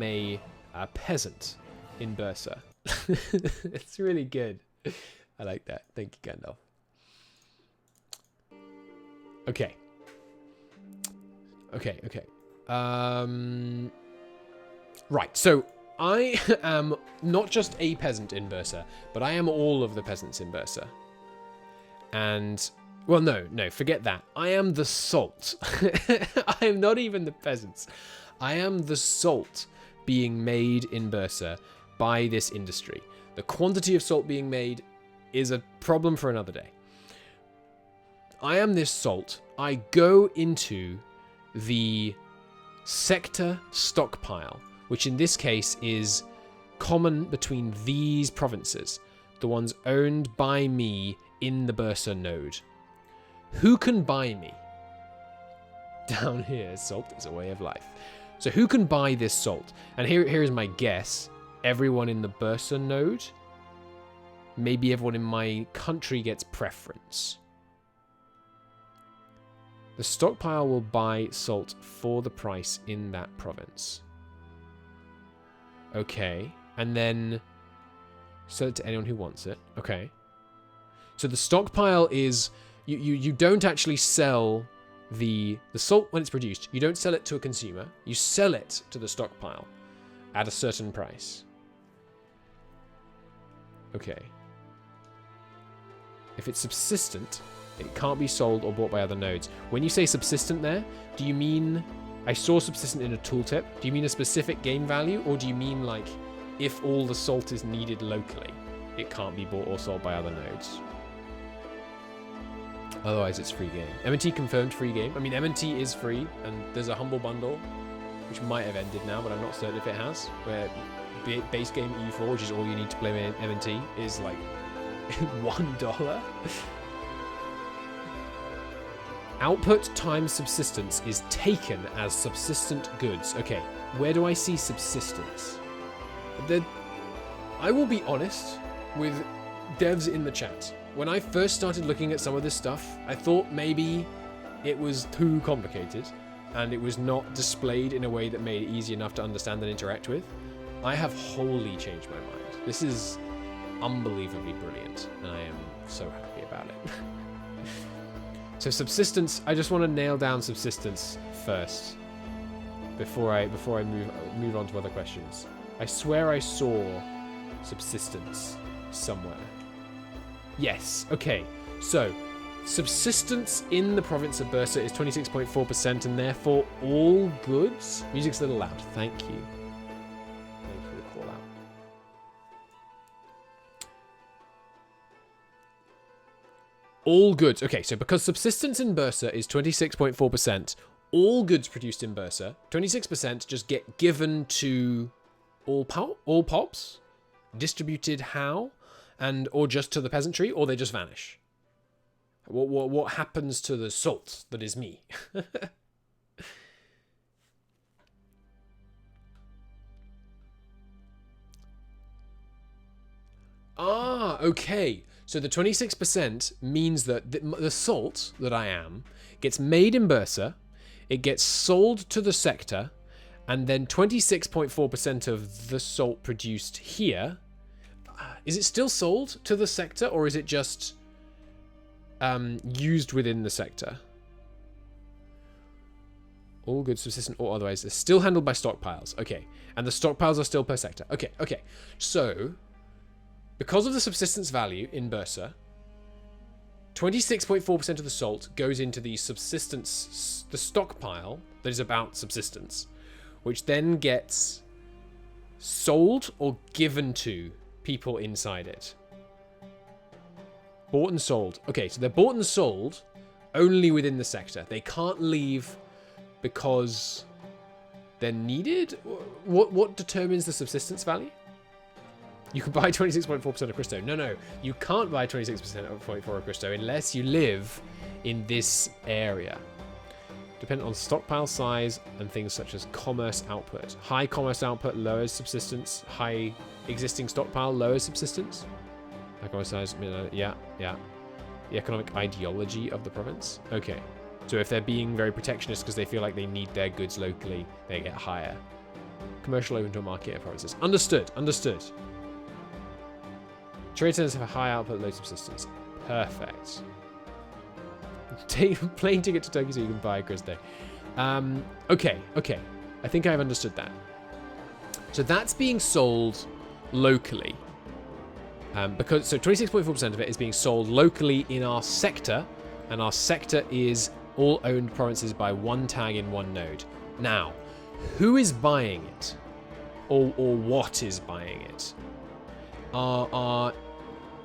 a peasant in Bursa. It's really good. I like that. Thank you, Gandalf. Okay. Right, so I am not just a peasant in Bursa, but I am all of the peasants in Bursa. And... well, no, forget that. I am the salt. I am not even the peasants. I am the salt being made in Bursa by this industry. The quantity of salt being made is a problem for another day. I am this salt. I go into the sector stockpile, which in this case is common between these provinces, the ones owned by me in the Bursa node. Who can buy me? Down here, salt is a way of life. So who can buy this salt? And here is my guess. Everyone in the Bursa node. Maybe everyone in my country gets preference. The stockpile will buy salt for the price in that province. Okay. And then sell it to anyone who wants it. Okay. So the stockpile is... You don't actually sell the salt when it's produced. You don't sell it to a consumer. You sell it to the stockpile at a certain price. Okay. If it's subsistent, it can't be sold or bought by other nodes. When you say subsistent there, do you mean... I saw subsistent in a tooltip. Do you mean a specific game value? Or do you mean, like, if all the salt is needed locally, it can't be bought or sold by other nodes? Otherwise, it's free game. M&T confirmed free game. I mean, M&T is free, and there's a humble bundle, which might have ended now, but I'm not certain if it has, where base game E4, which is all you need to play M&T, is like $1. Output times subsistence is taken as subsistent goods. Okay, where do I see subsistence? I will be honest with devs in the chat. When I first started looking at some of this stuff, I thought maybe it was too complicated and it was not displayed in a way that made it easy enough to understand and interact with. I have wholly changed my mind. This is unbelievably brilliant, and I am so happy about it. So subsistence, I just want to nail down subsistence first before I move on to other questions. I swear I saw subsistence somewhere. Yes, okay. So, subsistence in the province of Bursa is 26.4%, and therefore all goods... Music's a little loud. Thank you. Thank you for the call out. All goods. Okay, so because subsistence in Bursa is 26.4%, all goods produced in Bursa, 26% just get given to all pops? Distributed how? Or just to the peasantry, or they just vanish? What happens to the salt that is me? Okay. So the 26% means that the salt that I am gets made in Bursa, it gets sold to the sector, and then 26.4% of the salt produced here... Is it still sold to the sector, or is it just used within the sector? All goods subsistent or otherwise are still handled by stockpiles. Okay. And the stockpiles are still per sector. Okay, okay. So, because of the subsistence value in Bursa, 26.4% of the salt goes into the subsistence, the stockpile that is about subsistence, which then gets sold or given to people inside it. Bought and sold. Okay, so they're bought and sold only within the sector. They can't leave because they're needed? What determines the subsistence value? You can buy 26.4% of Cristo. No, you can't buy 26% of 0.4 of Cristo unless you live in this area. Dependent on stockpile size and things such as commerce output. High commerce output lowers subsistence. High existing stockpile lowers subsistence. High commerce size, yeah. The economic ideology of the province. Okay. So if they're being very protectionist because they feel like they need their goods locally, they get higher. Commercial open to a market of provinces. Understood. Trade centers have a high output, low subsistence. Perfect. Take a plane ticket to Turkey so you can buy a Cristo. Okay. I think I've understood that. So that's being sold locally. Because 26.4% of it is being sold locally in our sector, and our sector is all owned provinces by one tag in one node. Now, who is buying it? Or what is buying it? Are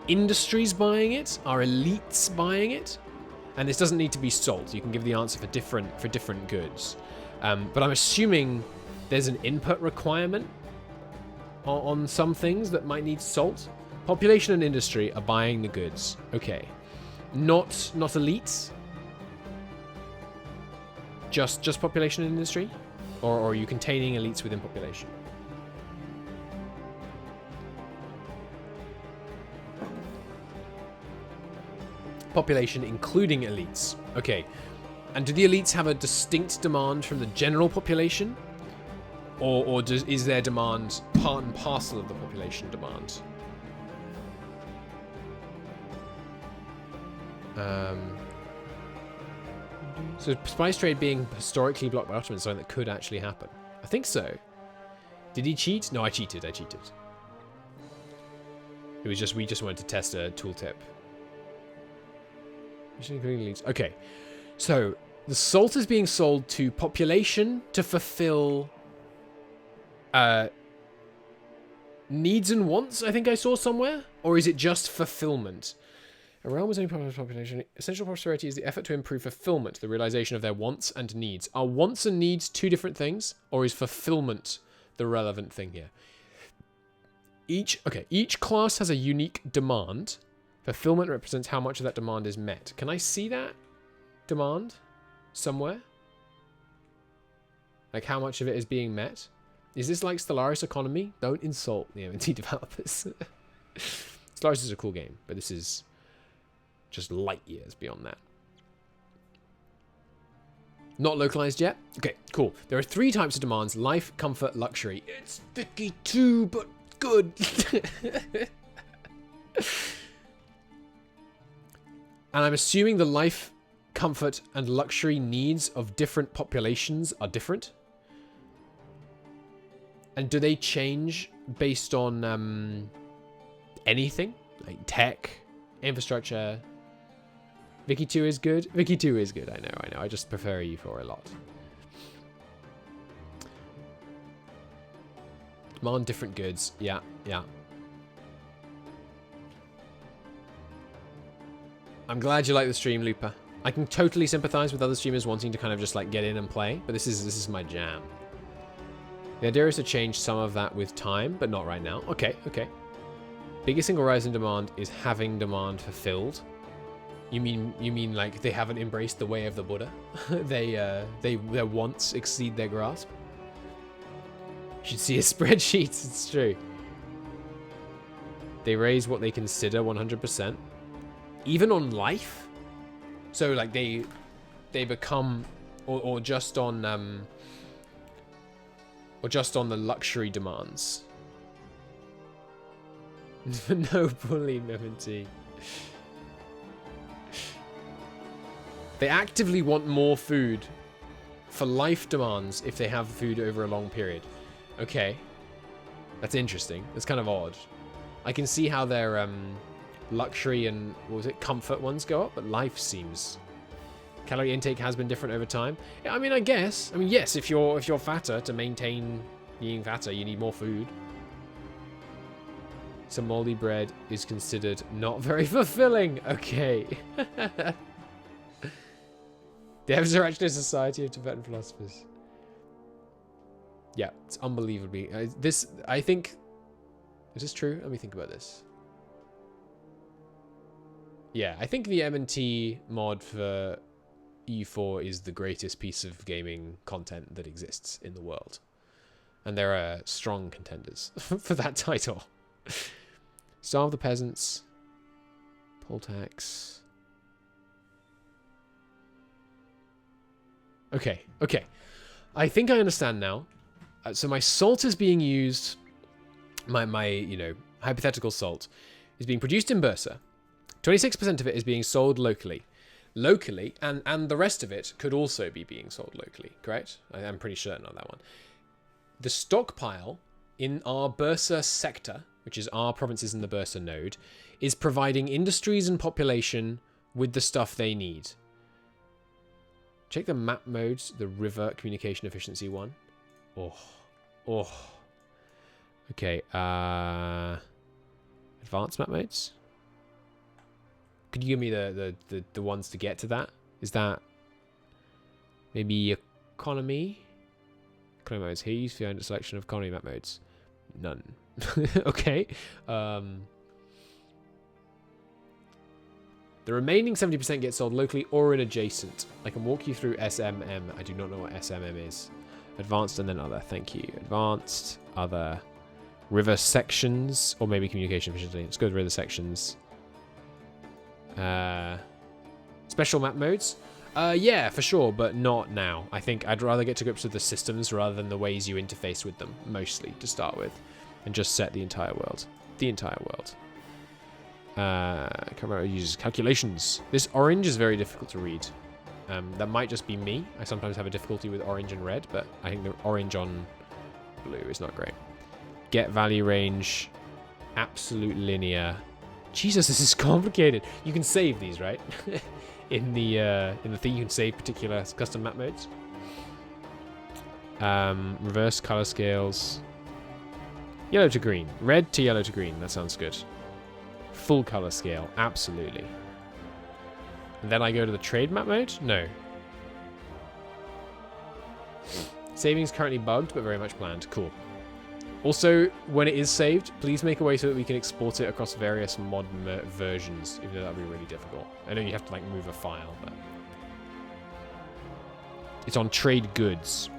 industries buying it? Are elites buying it? And this doesn't need to be sold. You can give the answer for different goods. But I'm assuming there's an input requirement on some things that might need salt. Population and industry are buying the goods. Okay. Not elites? Just population and industry? Or are you containing elites within population? Population including elites. Okay. And do the elites have a distinct demand from the general population? Or is their demand part and parcel of the population demand? So spice trade being historically blocked by Ottomans is something that could actually happen. I think so. Did he cheat? No, I cheated. It was just, we just wanted to test a tooltip. Okay, so the salt is being sold to population to fulfill needs and wants, I think I saw somewhere? Or is it just fulfillment? A realm is only part of the population. Essential prosperity is the effort to improve fulfillment, the realization of their wants and needs. Are wants and needs two different things? Or is fulfillment the relevant thing here? Each class has a unique demand. Fulfillment represents how much of that demand is met. Can I see that demand somewhere? Like how much of it is being met? Is this like Stellaris economy? Don't insult the MNT developers. Stellaris is a cool game, but this is just light years beyond that. Not localized yet? Okay, cool. There are 3 types of demands: life, comfort, luxury. It's 52, but good. And I'm assuming the life, comfort, and luxury needs of different populations are different. And do they change based on anything? Like tech, infrastructure? Vicky 2 is good? Vicky 2 is good, I know. I just prefer E4 a lot. Demand different goods. Yeah. I'm glad you like the stream, Looper. I can totally sympathize with other streamers wanting to kind of just like get in and play, but this is my jam. The idea is to change some of that with time, but not right now. Okay. Biggest single rise in demand is having demand fulfilled. You mean like they haven't embraced the way of the Buddha? Their wants exceed their grasp. You should see a spreadsheet. It's true. They raise what they consider 100%. Even on life? So like they become or just on the luxury demands. No bully, MMT. They actively want more food for life demands if they have food over a long period. Okay. That's interesting. That's kind of odd. I can see how their luxury and, what was it, comfort ones go up, but life seems... Calorie intake has been different over time. Yeah, I mean, I guess. I mean, yes, if you're fatter, to maintain being fatter, you need more food. So moldy bread is considered not very fulfilling. Okay. Devs are actually a society of Tibetan philosophers. Yeah, it's unbelievably... I think... Is this true? Let me think about this. Yeah, I think the M&T mod for EU4 is the greatest piece of gaming content that exists in the world. And there are strong contenders for that title. Starve the peasants. Poll tax. Okay. I think I understand now. So my salt is being used... My you know, hypothetical salt is being produced in Bursa. 26% of it is being sold locally. And the rest of it could also be being sold locally, correct? I'm pretty certain on that one. The stockpile in our Bursa sector, which is our provinces in the Bursa node, is providing industries and population with the stuff they need. Check the map modes, the river communication efficiency one. Oh. Okay, advanced map modes? Could you give me the ones to get to that? Is that maybe economy? Economy modes. Here you find a selection of economy map modes. None. Okay. The remaining 70% gets sold locally or in adjacent. I can walk you through SMM. I do not know what SMM is. Advanced and then other. Thank you. Advanced, other. River sections, or maybe communication efficiency. Let's go to river sections. Special map modes? Yeah, for sure, but not now. I think I'd rather get to grips with the systems rather than the ways you interface with them, mostly, to start with. And just set the entire world. Camera uses calculations. This orange is very difficult to read. That might just be me. I sometimes have a difficulty with orange and red, but I think the orange on blue is not great. Get value range, absolute linear. Jesus, this is complicated. You can save these, right? in the thing, you can save particular custom map modes. Reverse color scales. Yellow to green, red to yellow to green. That sounds good. Full color scale, absolutely. And then I go to the trade map mode. No. Savings currently bugged, but very much planned. Cool. Also, when it is saved, please make a way so that we can export it across various mod versions, even though that would be really difficult. I know you have to like move a file, but... It's on trade goods.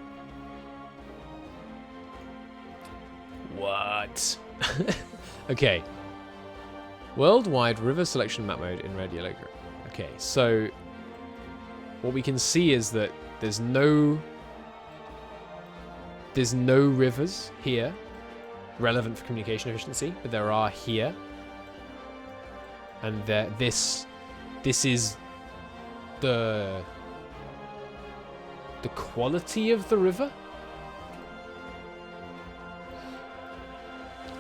What? Okay. Worldwide river selection map mode in red, yellow, green. Okay, so... What we can see is that there's no rivers here relevant for communication efficiency, but there are here, and this is the quality of the river,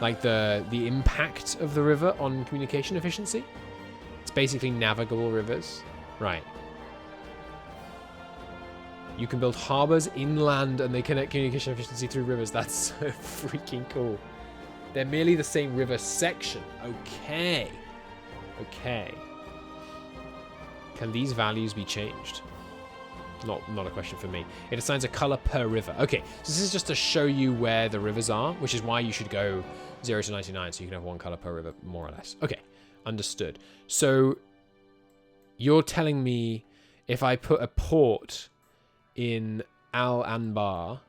like the impact of the river on communication efficiency. It's basically navigable rivers, right? You can build harbors inland and they connect communication efficiency through rivers. That's so freaking cool. They're merely the same river section. Okay. Can these values be changed? Not a question for me. It assigns a color per river. Okay, so this is just to show you where the rivers are, which is why you should go 0 to 99, so you can have one color per river, more or less. Okay, understood. So you're telling me if I put a port in Al-Anbar,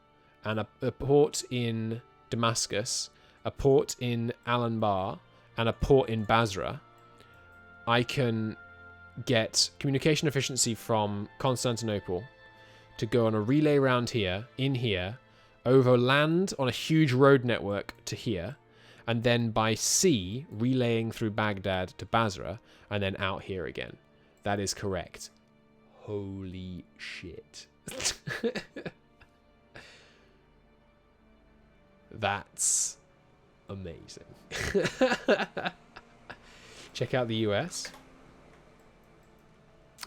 and a port in Damascus, a port in Al-Anbar, and a port in Basra, I can get communication efficiency from Constantinople to go on a relay round here, in here, over land on a huge road network to here, and then by sea, relaying through Baghdad to Basra, and then out here again. That is correct. Holy shit. That's amazing. Check out the US.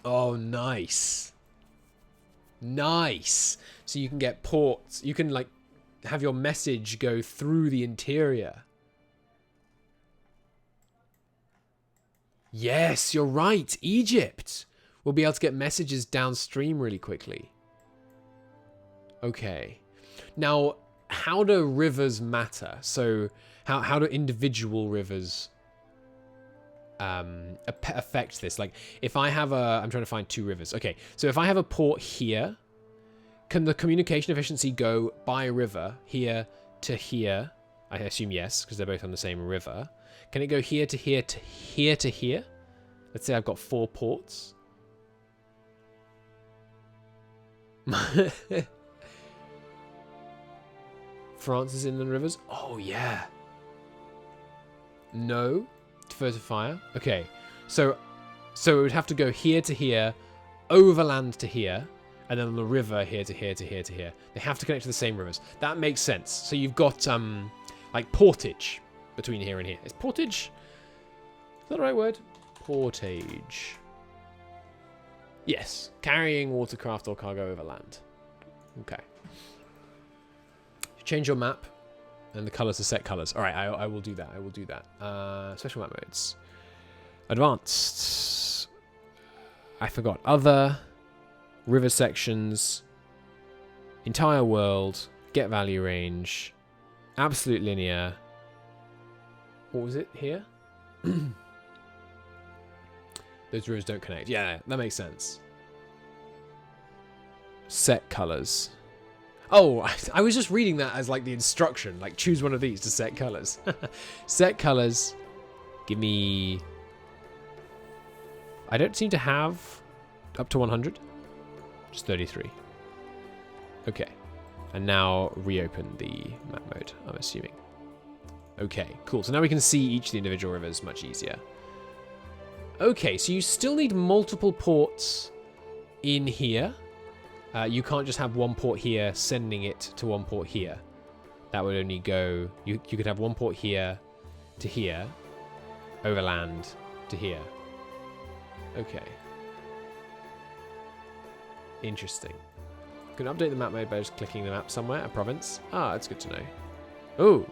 Oh, nice. Nice. So you can get ports. You can, like, have your message go through the interior. Yes, you're right. Egypt. We'll be able to get messages downstream really quickly. Okay. Now, how do rivers matter? So, how do individual rivers affect this? Like, if I have a... I'm trying to find two rivers. Okay, so if I have a port here, can the communication efficiency go by river here to here? I assume yes, because they're both on the same river. Can it go here to here to here to here? Let's say I've got 4 ports. France's inland rivers? Oh, yeah. No. Defer to fire. Okay. So it would have to go here to here, overland to here, and then on the river here to here to here to here. They have to connect to the same rivers. That makes sense. So you've got, like, portage between here and here. Is portage? Is that the right word? Portage. Yes. Carrying watercraft or cargo overland. Okay. Change your map and the colors to set colors. All right, I will do that. I will do that. Special map modes. Advanced. I forgot. Other. River sections. Entire world. Get value range. Absolute linear. What was it here? Those rivers don't connect. Yeah, that makes sense. Set colors. Oh, I was just reading that as like the instruction. Like, choose one of these to set colors. Set colors. Give me... I don't seem to have up to 100. Just 33. Okay. And now reopen the map mode, I'm assuming. Okay, cool. So now we can see each of the individual rivers much easier. Okay, so you still need multiple ports in here. You can't just have one port here sending it to one port here. That would only go... You could have one port here to here, overland to here. Okay. Interesting. You can update the map mode by just clicking the map somewhere, a province. Ah, that's good to know. Oh.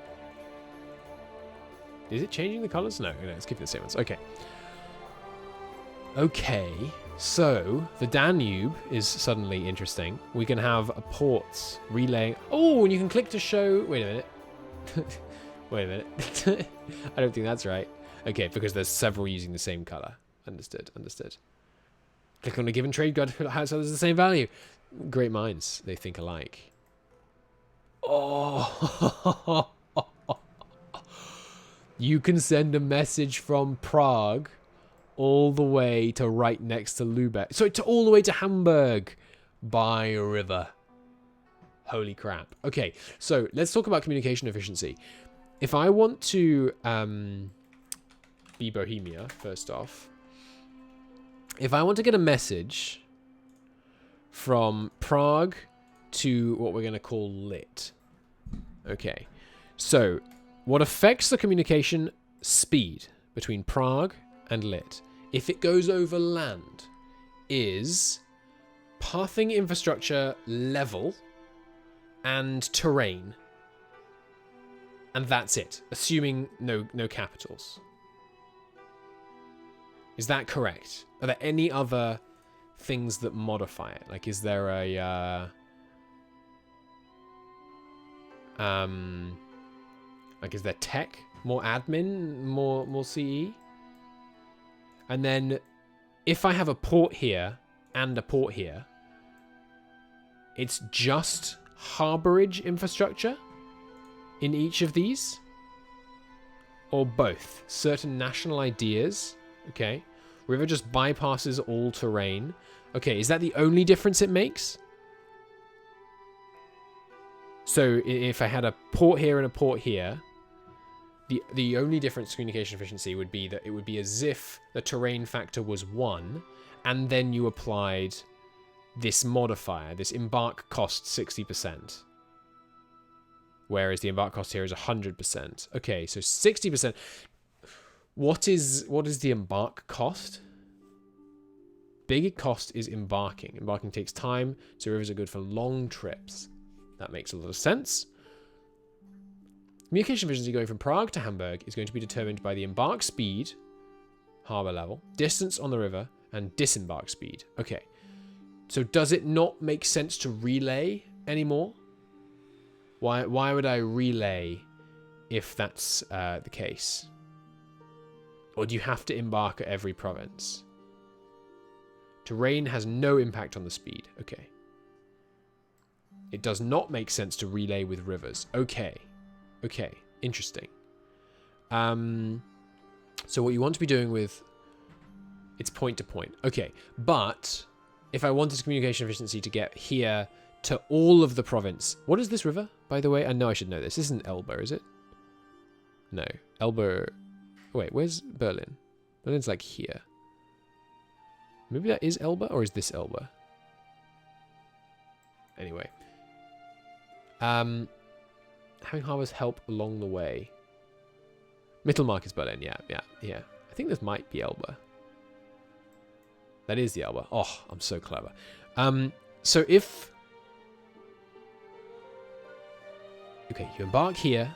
Is it changing the colors? No, it's keeping the same ones. Okay. Okay, so the Danube is suddenly interesting. We can have a port relaying. Oh, and you can click to show. Wait a minute. Wait a minute. I don't think that's right. Okay, because there's several using the same color. Understood. Understood. Click on a given trade guide to put how so there's the same value. Great minds, they think alike. Oh. You can send a message from Prague all the way to right next to Lubeck. So to all the way to Hamburg by river. Holy crap. Okay, so let's talk about communication efficiency. If I want to be Bohemia, first off, if I want to get a message from Prague to what we're going to call Lit. Okay, so what affects the communication speed between Prague and Lit, if it goes over land, is pathing infrastructure level and terrain. And that's it, assuming no capitals. Is that correct? Are there any other things that modify it? Like, is there a like, is there tech, more admin, more CE? And then if I have a port here and a port here, it's just harborage infrastructure in each of these, or both? Certain national ideas. Okay. River just bypasses all terrain. Okay, is that the only difference it makes? So if I had a port here and a port here, the only difference to communication efficiency would be that it would be as if the terrain factor was 1, and then you applied this modifier, this embark cost 60%. Whereas the embark cost here is 100%. Okay, so 60%. What is the embark cost? Big cost is embarking. Embarking takes time, so rivers are good for long trips. That makes a lot of sense. Communication efficiency going from Prague to Hamburg is going to be determined by the embark speed, harbour level, distance on the river, and disembark speed. Okay. So does it not make sense to relay anymore? Why would I relay if that's the case? Or do you have to embark at every province? Terrain has no impact on the speed. Okay. It does not make sense to relay with rivers. Okay. Okay. Interesting. So what you want to be doing with... It's point to point. Okay. But if I wanted communication efficiency to get here to all of the province... What is this river, by the way? I know I should know this. This isn't Elbe, is it? No. Elbe... Wait, where's Berlin? Berlin's like here. Maybe that is Elbe, or is this Elbe? Anyway. Having harbours help along the way. Mittelmark is Berlin, yeah. I think this might be Elbe. That is the Elbe. Oh, I'm so clever. So if... Okay, you embark here.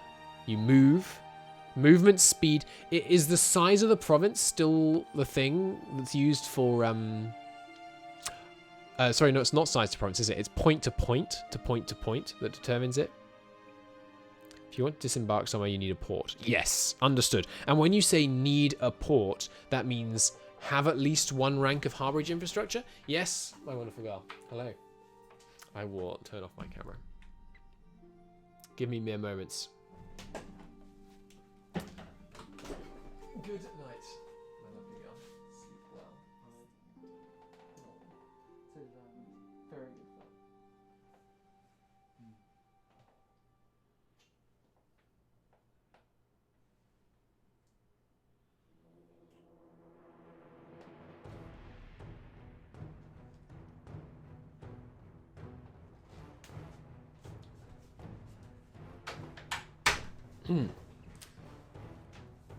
You move. Movement speed. Is the size of the province still the thing that's used for... sorry, no, it's not size to province, is it? It's point to point that determines it. If you want to disembark somewhere, you need a port. Yes, understood. And when you say need a port, that means have at least one rank of harbourage infrastructure? Yes, my wonderful girl. Hello. I will turn off my camera. Give me mere moments. Good night, my lovely girl. Sleep well. Very good fun.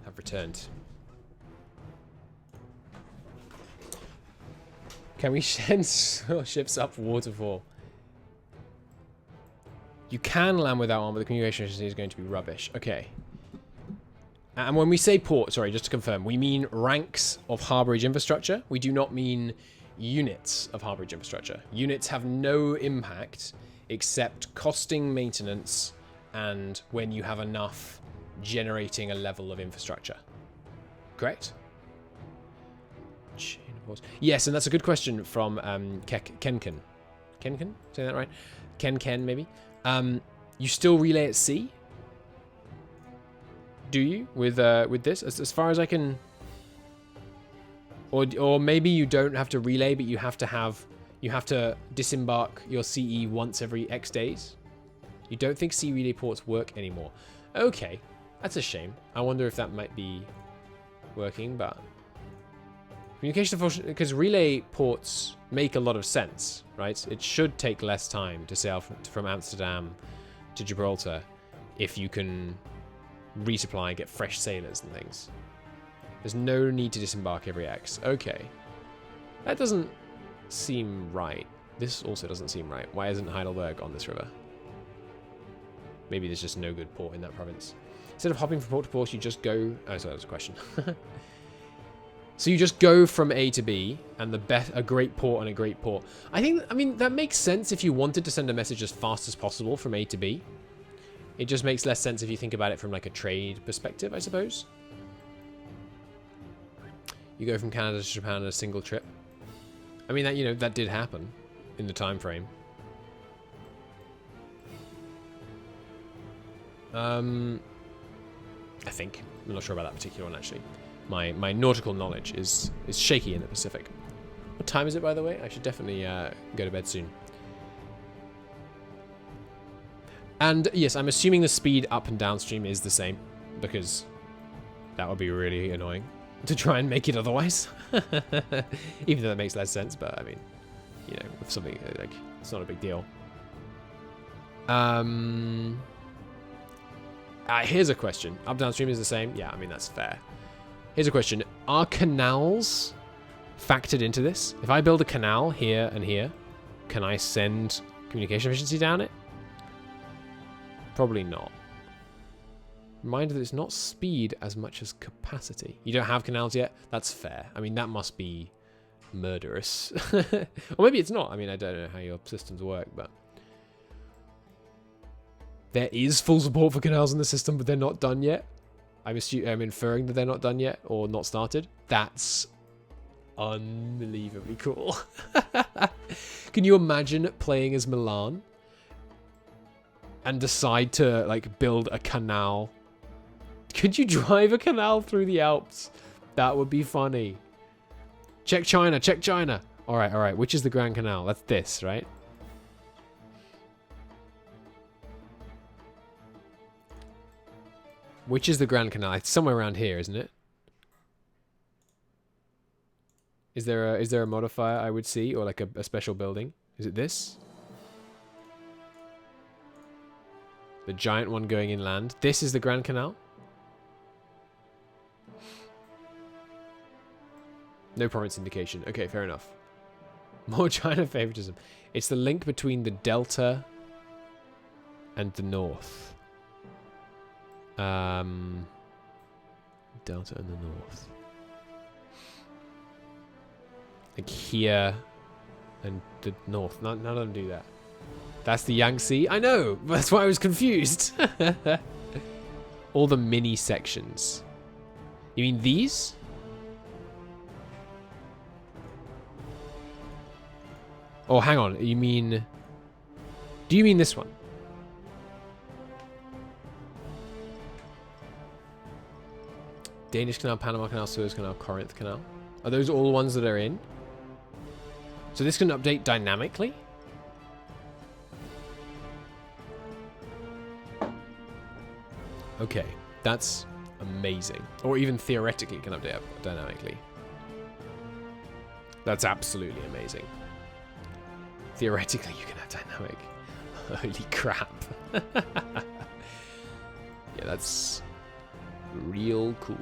Have returned. Can we send ships up waterfall? You can land without one, but the communication efficiency is going to be rubbish. Okay. And when we say port, sorry, just to confirm, we mean ranks of harbourage infrastructure. We do not mean units of harbourage infrastructure. Units have no impact except costing maintenance and when you have enough generating a level of infrastructure. Correct? Chain of ports. Yes, and that's a good question from Kenken. Kenken? Saying that right? Ken, maybe? You still relay at sea? Do you with this? As far as I can... Or maybe you don't have to relay, but you have to disembark your CE once every X days? You don't think sea relay ports work anymore? Okay, that's a shame. I wonder if that might be working, but... Communication, because relay ports make a lot of sense, right? It should take less time to sail from Amsterdam to Gibraltar if you can resupply and get fresh sailors and things. There's no need to disembark every X. Okay. That doesn't seem right. This also doesn't seem right. Why isn't Heidelberg on this river? Maybe there's just no good port in that province. Instead of hopping from port to port, you just go... Oh, sorry, that was a question. So you just go from A to B, and a great port and a great port. I mean, that makes sense if you wanted to send a message as fast as possible from A to B. It just makes less sense if you think about it from like a trade perspective, I suppose. You go from Canada to Japan in a single trip. I mean, that that did happen in the time frame. I think. I'm not sure about that particular one, actually. My nautical knowledge is shaky in the Pacific. What time is it, by the way? I should definitely go to bed soon. And yes, I'm assuming the speed up and downstream is the same, because that would be really annoying to try and make it otherwise. Even though that makes less sense, but I mean, you know, with something like it's not a big deal. Here's a question. Up downstream is the same. Yeah, I mean that's fair. Here's a question: are canals factored into this? If I build a canal here and here, can I send communication efficiency down it? Probably not. Reminder that it's not speed as much as capacity. You don't have canals yet? That's fair. I mean, that must be murderous. Or maybe it's not. I mean, I don't know how your systems work, but... There is full support for canals in the system, but they're not done yet. I'm inferring that they're not done yet, or not started. That's unbelievably cool. Can you imagine playing as Milan and decide to, like, build a canal? Could you drive a canal through the Alps? That would be funny. Check China, check China. All right. Which is the Grand Canal? That's this, right? Which is the Grand Canal? It's somewhere around here, isn't it? Is there a modifier I would see, or like a special building? Is it this? The giant one going inland. This is the Grand Canal? No province indication. Okay, fair enough. More China favoritism. It's the link between the delta and the north. Delta and the north. Like here and the north. None of them do that. That's the Yangtze. I know. That's why I was confused. All the mini sections. You mean these? Oh, hang on. You mean... Do you mean this one? Danish Canal, Panama Canal, Suez Canal, Corinth Canal. Are those all the ones that are in? So this can update dynamically? Okay, that's amazing. Or even theoretically can update dynamically. That's absolutely amazing. Theoretically, you can have dynamic. Holy crap. Yeah, that's real cool.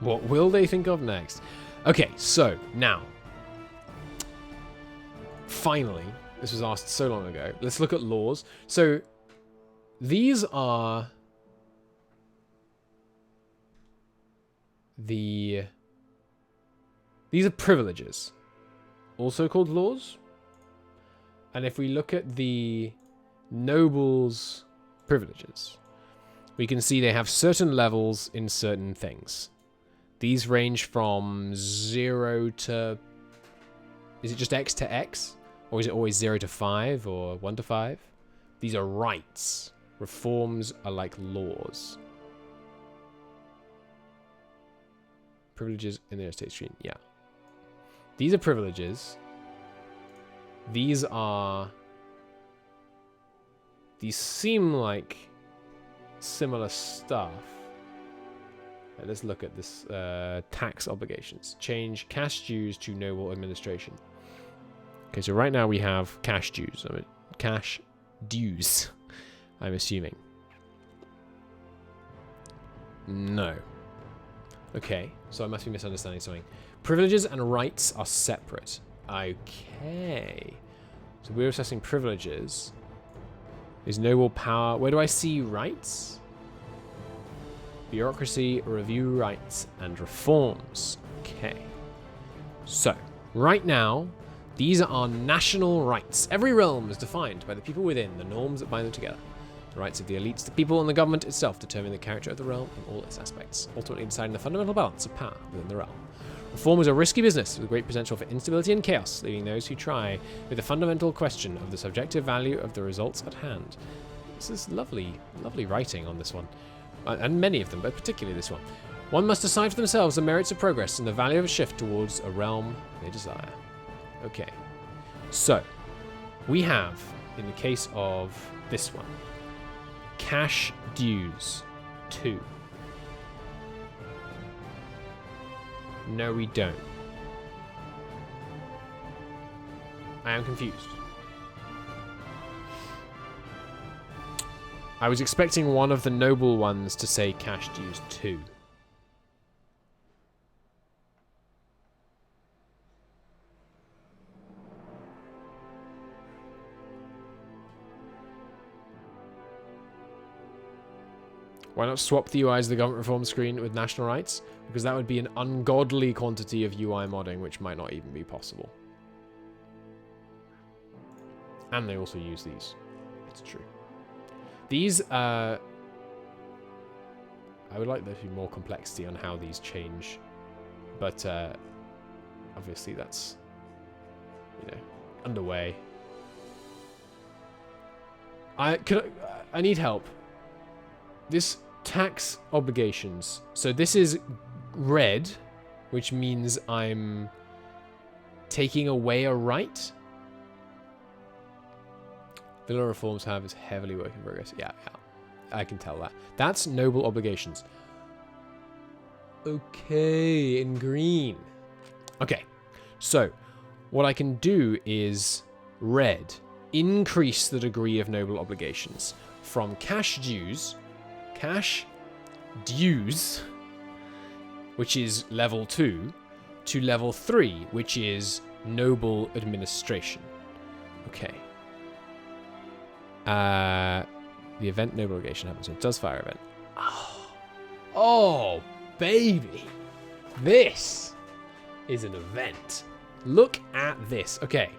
What will they think of next? Okay, so now, finally, this was asked so long ago. Let's look at laws. So these are privileges, also called laws. And if we look at the nobles' privileges, we can see they have certain levels in certain things. These range from 0 to... Is it just X to X? Or is it always 0 to 5 or 1 to 5? These are rights. Reforms are like laws. Privileges in the estate stream, yeah. These are privileges. These seem like similar stuff. Let's look at this. Tax obligations. Change cash dues to noble administration. Okay, so right now we have cash dues. I mean, cash dues, I'm assuming. No. Okay, so I must be misunderstanding something. Privileges and rights are separate. Okay. So we're assessing privileges. Is noble power... Where do I see rights? Bureaucracy, review rights, and reforms. Okay. So, right now, these are national rights. Every realm is defined by the people within, the norms that bind them together. The rights of the elites, the people, and the government itself determine the character of the realm in all its aspects, ultimately deciding the fundamental balance of power within the realm. Reform is a risky business with great potential for instability and chaos, leaving those who try with the fundamental question of the subjective value of the results at hand. This is lovely, lovely writing on this one. And many of them, but particularly this one. One must decide for themselves the merits of progress and the value of a shift towards a realm they desire. Okay. So, we have, in the case of this one, cash dues 2. No, we don't. I am confused. I was expecting one of the noble ones to say cash dues 2. Why not swap the UIs of the government reform screen with national rights? Because that would be an ungodly quantity of UI modding, which might not even be possible. And they also use these. It's true. These, I would like there to be more complexity on how these change. But, obviously that's, you know, underway. I need help. This tax obligations. So this is red, which means I'm taking away a right. Villa reforms have is heavily work in progress. Yeah, I can tell that. That's noble obligations. Okay, in green. Okay, so what I can do is red. Increase the degree of noble obligations from cash dues, which is level 2, to level 3, which is noble administration. Okay. The event noble obligation happens when it does fire event. Oh, baby. This is an event. Look at this. Okay.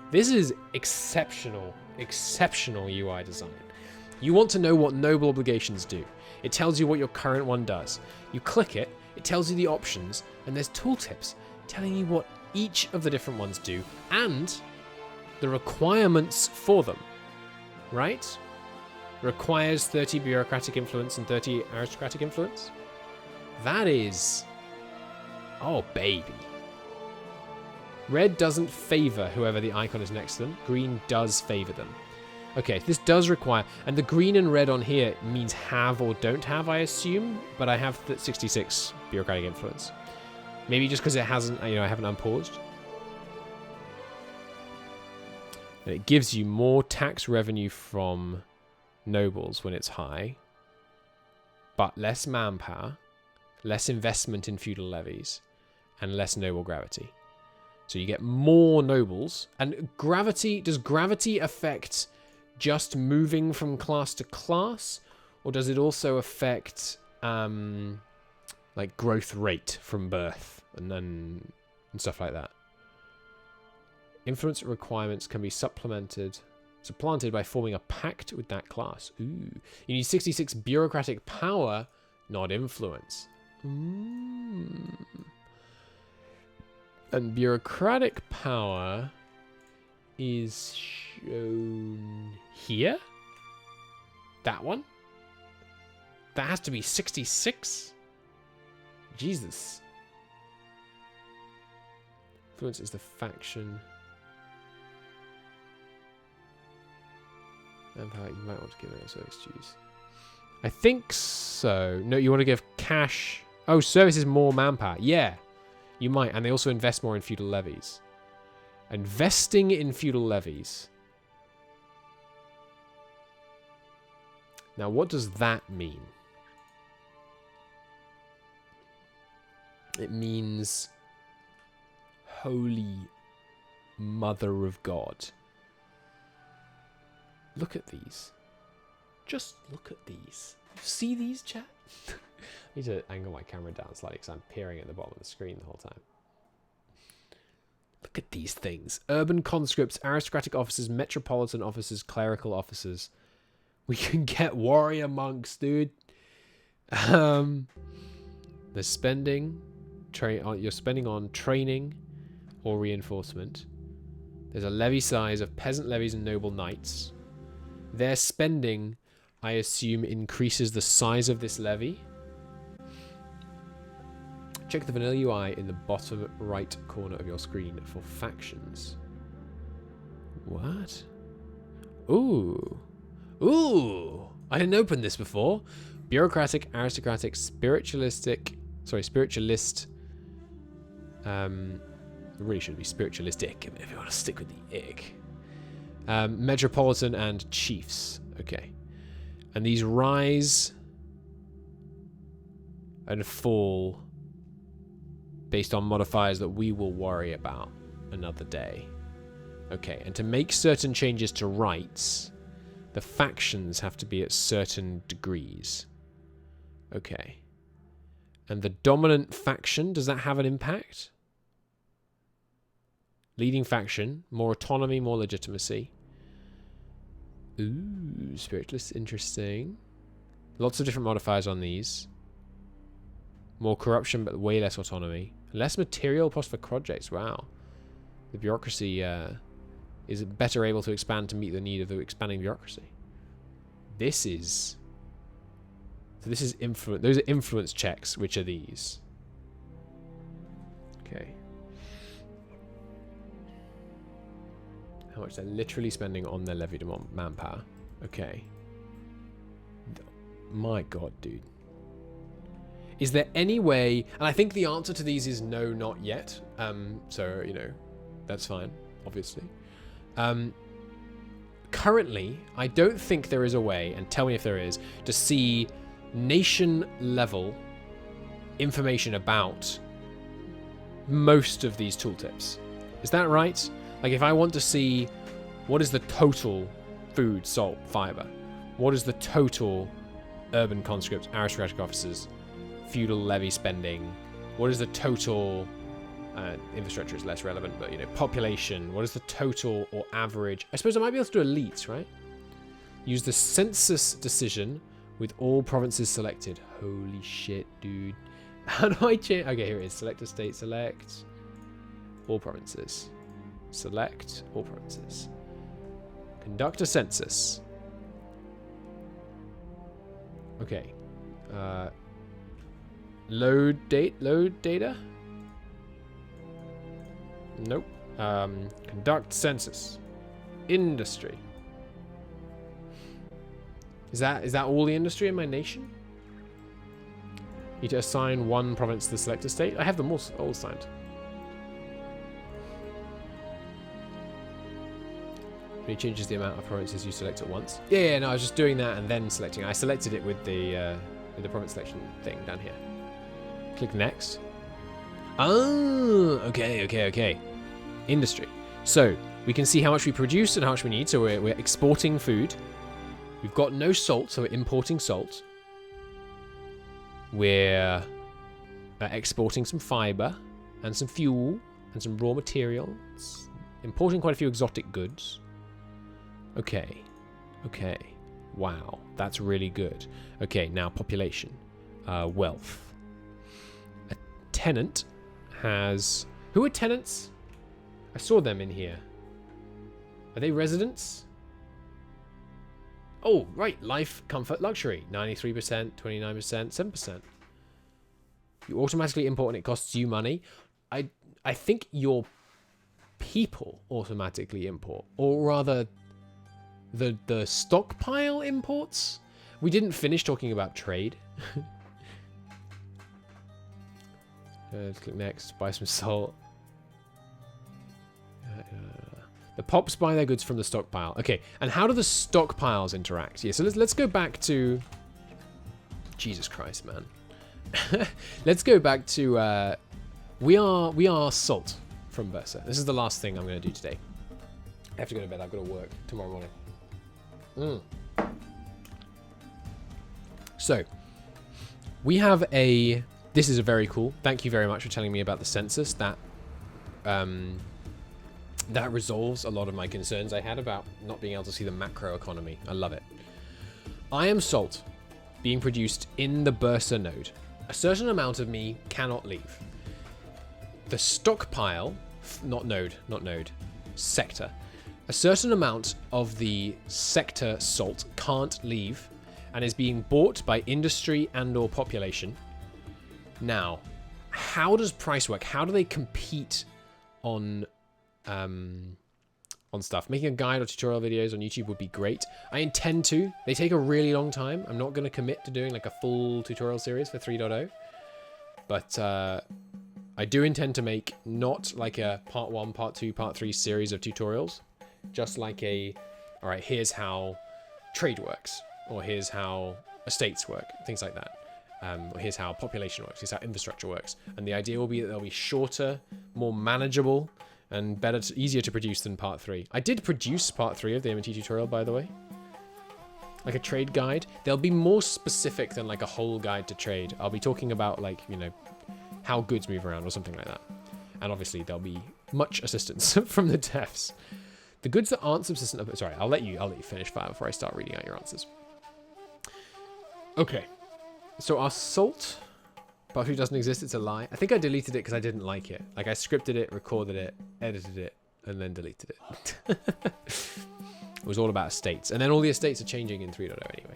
This is exceptional UI design. You want to know what noble obligations do. It tells you what your current one does. You click it, it tells you the options, and there's tooltips telling you what each of the different ones do and the requirements for them. Right? Requires 30 bureaucratic influence and 30 aristocratic influence. That is... Oh, baby. Red doesn't favor whoever the icon is next to them. Green does favor them. Okay, this does require... And the green and red on here means have or don't have, I assume. But I have 66 bureaucratic influence. Maybe just because it hasn't... You know, I haven't unpaused. And it gives you more tax revenue from nobles when it's high, but less manpower, less investment in feudal levies, and less noble gravity. So you get more nobles. And gravity, does gravity affect just moving from class to class, or does it also affect like growth rate from birth and stuff like that? Influence requirements can be supplanted by forming a pact with that class. Ooh. You need 66 bureaucratic power, not influence. And bureaucratic power is shown here. That one? That has to be 66? Jesus. Influence is the faction. Manpower, you might want to give it a service dues. I think so. No, you want to give cash. Oh, service is more manpower. Yeah, you might. And they also invest more in feudal levies. Investing in feudal levies. Now, what does that mean? It means Holy Mother of God. Look at these. Just look at these. You see these, chat? I need to angle my camera down slightly because I'm peering at the bottom of the screen the whole time. Look at these things. Urban conscripts, aristocratic officers, metropolitan officers, clerical officers. We can get warrior monks, dude. The spending. You're spending on training or reinforcement. There's a levy size of peasant levies and noble knights. Their spending, I assume, increases the size of this levy. Check the vanilla UI in the bottom right corner of your screen for factions. What? Ooh. Ooh. I didn't open this before. Bureaucratic, aristocratic, spiritualist, It really should be spiritualistic if you want to stick with the ick. Metropolitan and chiefs. Okay. And these rise and fall based on modifiers that we will worry about another day. Okay, and to make certain changes to rights, the factions have to be at certain degrees. Okay. And the dominant faction, does that have an impact? Leading faction, more autonomy, more legitimacy. Ooh, spiritualist, interesting. Lots of different modifiers on these. More corruption, but way less autonomy. Less material cost for projects, wow. The bureaucracy is better able to expand to meet the need of the expanding bureaucracy. This is... So this is influence. Those are influence checks, which are these. Okay. How much they're literally spending on their levy to manpower. Okay. My god, dude. Is there any way... And I think the answer to these is no, not yet. So, you know, that's fine, obviously. Currently, I don't think there is a way, and tell me if there is, to see nation-level information about most of these tooltips. Is that right? Like, if I want to see what is the total food, salt, fiber, what is the total urban conscripts, aristocratic officers, feudal levy spending, what is the total infrastructure is less relevant, but you know, population, what is the total or average? I suppose I might be able to do elites, right? Use the census decision with all provinces selected. Holy shit, dude. How do I change? Okay, here it is. Select a state, select all provinces. Select all provinces. Conduct a census. Okay. Load data? Nope. Conduct census. Industry. Is that all the industry in my nation? Need to assign one province to the selected state. I have them all assigned. It changes the amount of provinces you select at once. Yeah, no, I was just doing that and then selecting. I selected it with the province selection thing down here. Click next. Oh, okay. Industry. So we can see how much we produce and how much we need. So we're exporting food. We've got no salt, so we're importing salt. We're exporting some fiber and some fuel and some raw materials. Importing quite a few exotic goods. Okay. Wow, that's really good. Okay, now population. Wealth. A tenant has... Who are tenants? I saw them in here. Are they residents? Oh, right. Life, comfort, luxury. 93%, 29%, 7%. You automatically import and it costs you money. I think your people automatically import. Or rather, the stockpile imports? We didn't finish talking about trade. Let's click next. Buy some salt. The pops buy their goods from the stockpile. Okay, and how do the stockpiles interact? Yeah, so let's go back to... Jesus Christ, man. Let's go back to... We are salt from Bursa. This is the last thing I'm going to do today. I have to go to bed. I've got to work tomorrow morning. So, we have a... This is a very cool. Thank you very much for telling me about the census. That resolves a lot of my concerns I had about not being able to see the macro economy. I love it. I am salt being produced in the Bursa node. A certain amount of me cannot leave. The stockpile, not node, sector. A certain amount of the sector salt can't leave and is being bought by industry and or population. Now, how does price work? How do they compete on stuff? Making a guide or tutorial videos on YouTube would be great. I intend to. They take a really long time. I'm not going to commit to doing like a full tutorial series for 3.0. But I do intend to make not like a part 1, part 2, part 3 series of tutorials, just like a, all right, here's how trade works, or here's how estates work, things like that. Or here's how population works, here's how infrastructure works. And the idea will be that they'll be shorter, more manageable, and better, easier to produce than part 3. I did produce part 3 of the M&T tutorial, by the way. Like a trade guide. They'll be more specific than like a whole guide to trade. I'll be talking about like, you know, how goods move around or something like that. And obviously there'll be much assistance from the devs. The goods that aren't subsistent, sorry, I'll let you finish fire before I start reading out your answers. Okay. So our salt part 2 doesn't exist, it's a lie. I think I deleted it because I didn't like it. Like I scripted it, recorded it, edited it, and then deleted it. It was all about estates. And then all the estates are changing in 3.0 anyway.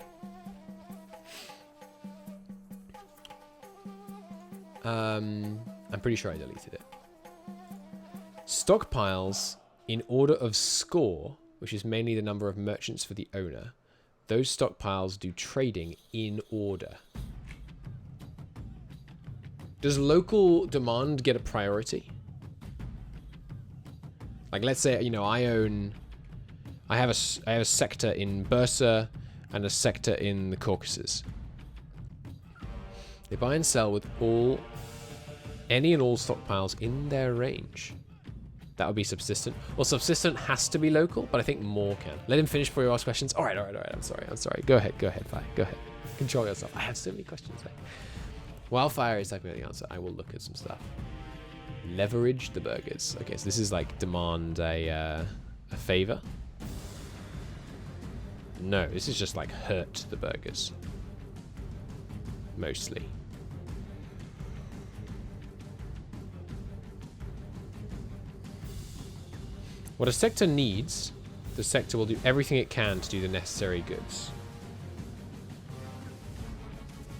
I'm pretty sure I deleted it. Stockpiles in order of score, which is mainly the number of merchants for the owner. Those stockpiles do trading in order. Does local demand get a priority? Like let's say, you know, I have a sector in Bursa and a sector in the Caucasus. They buy and sell with any and all stockpiles in their range. That would be subsistent. Well, subsistent has to be local, but I think more can. Let him finish before you ask questions. All right. I'm sorry. Go ahead, Vi. Go ahead. Control yourself. I have so many questions there. Wildfire is typing out the answer. I will look at some stuff. Leverage the burgers. Okay, so this is like demand a favor. No, this is just like hurt the burgers. Mostly. What a sector needs, the sector will do everything it can to do the necessary goods.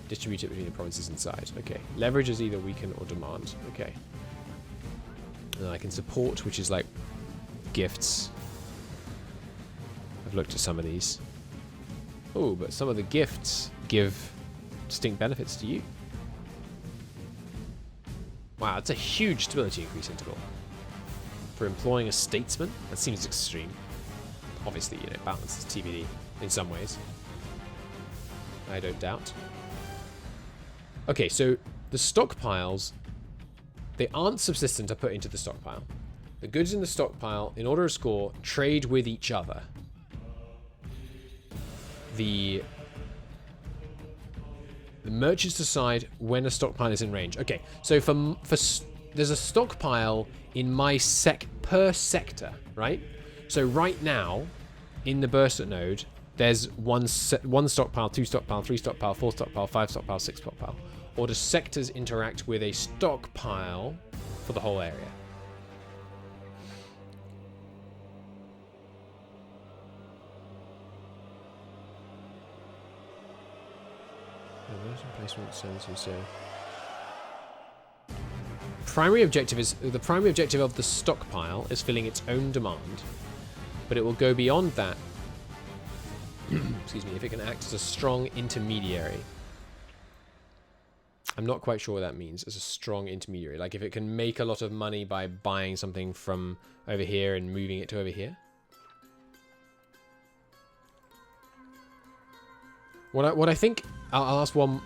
Distribute it between the provinces inside. Okay. Leverage is either weaken or demand. Okay. And then I can support, which is like gifts. I've looked at some of these. Oh, but some of the gifts give distinct benefits to you. Wow, that's a huge stability increase interval. For employing a statesman, that seems extreme. Obviously, you know, balance is TBD in some ways. I don't doubt. Okay, so the stockpiles, they aren't subsistent to put into the stockpile. The goods in the stockpile, in order of score, trade with each other. The merchants decide when a stockpile is in range. Okay, so for there's a stockpile in my per sector, right? So right now, in the Bursa node, there's one stockpile, 2 stockpile, 3 stockpile, 4 stockpile, 5 stockpile, 6 stockpile. Or do sectors interact with a stockpile for the whole area? Placement, so. Primary objective is the primary objective of the stockpile is filling its own demand, but it will go beyond that. Excuse me, if it can act as a strong intermediary. I'm not quite sure what that means, as a strong intermediary. Like if it can make a lot of money by buying something from over here and moving it to over here. What I think, I'll ask one,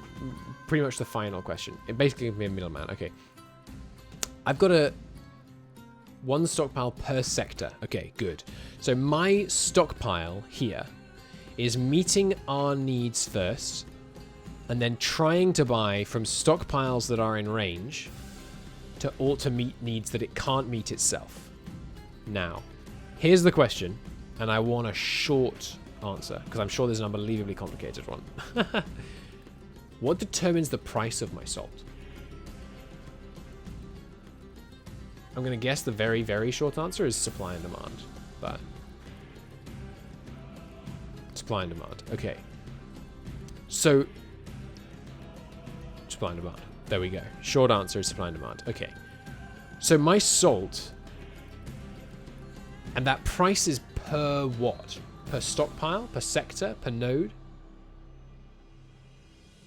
pretty much the final question. It basically gives me a middleman. Okay. I've got one stockpile per sector. Okay, good. So my stockpile here is meeting our needs first, and then trying to buy from stockpiles that are in range to meet needs that it can't meet itself. Now, here's the question, and I want a short answer, because I'm sure there's an unbelievably complicated one. What determines the price of my salt? I'm going to guess the very, very short answer is supply and demand, but supply and demand. Okay. So supply and demand. There we go. Short answer is supply and demand. Okay. So my salt, and that price is per what? Per stockpile? Per sector? Per node?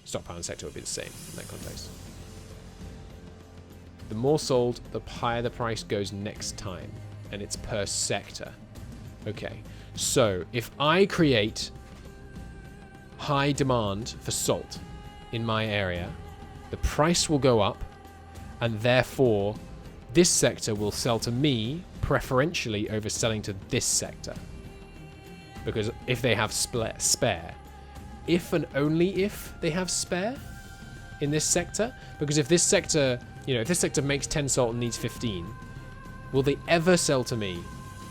Stockpile and sector would be the same in that context. The more sold, the higher the price goes next time. And it's per sector. Okay. So, if I create high demand for salt in my area, the price will go up, and therefore this sector will sell to me preferentially over selling to this sector. Because if they have spare. If and only if they have spare in this sector. Because if this sector, if this sector makes 10 salt and needs 15, will they ever sell to me?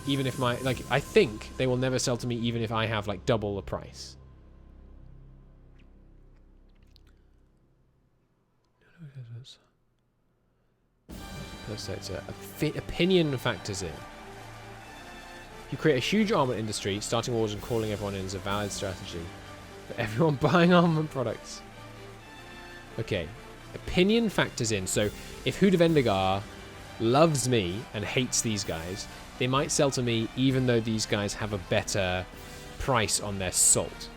Even if I think they will never sell to me even if I have, double the price. Sector. Opinion factors in. You create a huge armament industry, starting wars and calling everyone in is a valid strategy. For everyone buying armament products. Okay. Opinion factors in. So, if Hood of Endegar loves me and hates these guys, they might sell to me even though these guys have a better price on their salt.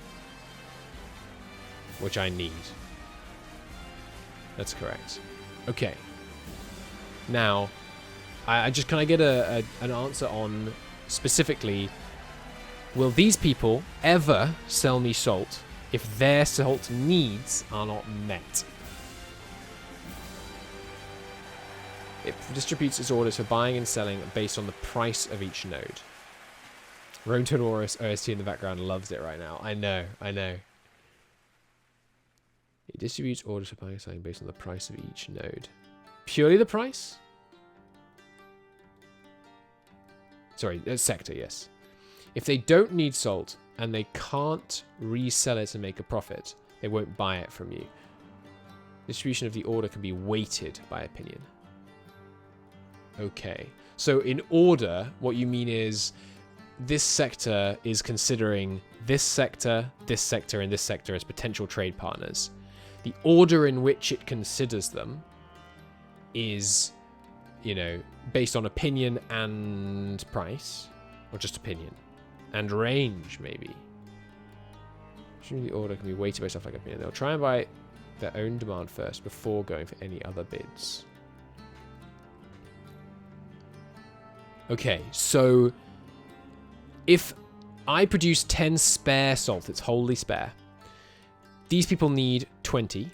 Which I need. That's correct. Okay. Now, can I get an answer on specifically, will these people ever sell me salt if their salt needs are not met? It distributes its orders for buying and selling based on the price of each node. Roamtone OST in the background loves it right now. I know. It distributes orders for buying and selling based on the price of each node. Purely the price? Sorry, sector, yes. If they don't need salt and they can't resell it and make a profit, they won't buy it from you. Distribution of the order can be weighted by opinion. Okay. So in order, what you mean is this sector is considering this sector, and this sector as potential trade partners. The order in which it considers them is, based on opinion and price, or just opinion, and range, maybe. The order can be weighted by stuff like opinion. They'll try and buy their own demand first before going for any other bids. Okay, so if I produce 10 spare salt, it's wholly spare. These people need 20.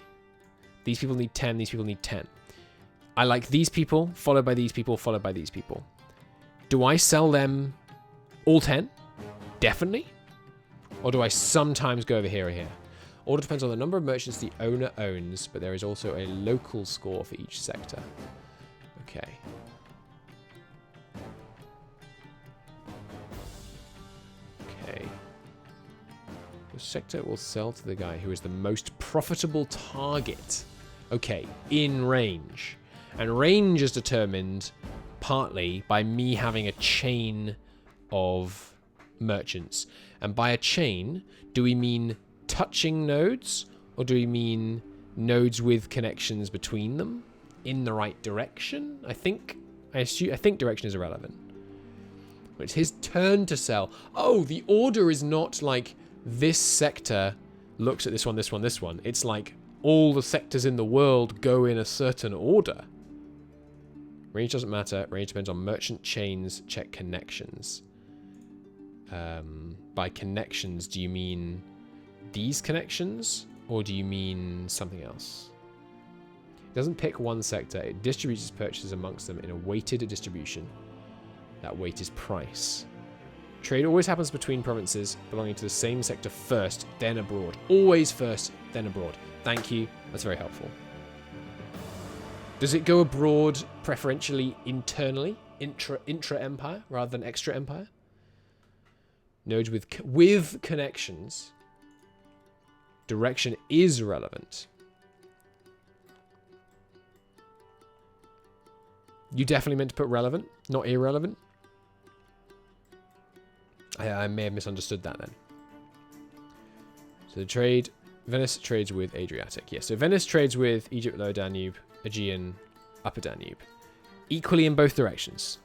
These people need 10. These people need 10. I like these people, followed by these people, followed by these people. Do I sell them all 10? Definitely. Or do I sometimes go over here or here? Order depends on the number of merchants the owner owns, but there is also a local score for each sector. Okay. The sector will sell to the guy who is the most profitable target. Okay, in range. And range is determined partly by me having a chain of merchants. And by a chain, do we mean touching nodes? Or do we mean nodes with connections between them in the right direction? I think direction is irrelevant. It's his turn to sell. Oh, the order is not like this sector looks at this one, this one, this one. It's like all the sectors in the world go in a certain order. Range doesn't matter. Range depends on merchant chains. Check connections. By connections, do you mean these connections? Or do you mean something else? It doesn't pick one sector. It distributes its purchases amongst them in a weighted distribution. That weight is price. Trade always happens between provinces belonging to the same sector first, then abroad. Always first, then abroad. Thank you. That's very helpful. Does it go abroad preferentially internally, intra-empire, rather than extra-empire? Nodes with connections. Direction is relevant. You definitely meant to put relevant, not irrelevant. I may have misunderstood that then. So the trade, Venice trades with Adriatic. Yes, so Venice trades with Egypt, Lower Danube, Aegean, Upper Danube. Equally in both directions.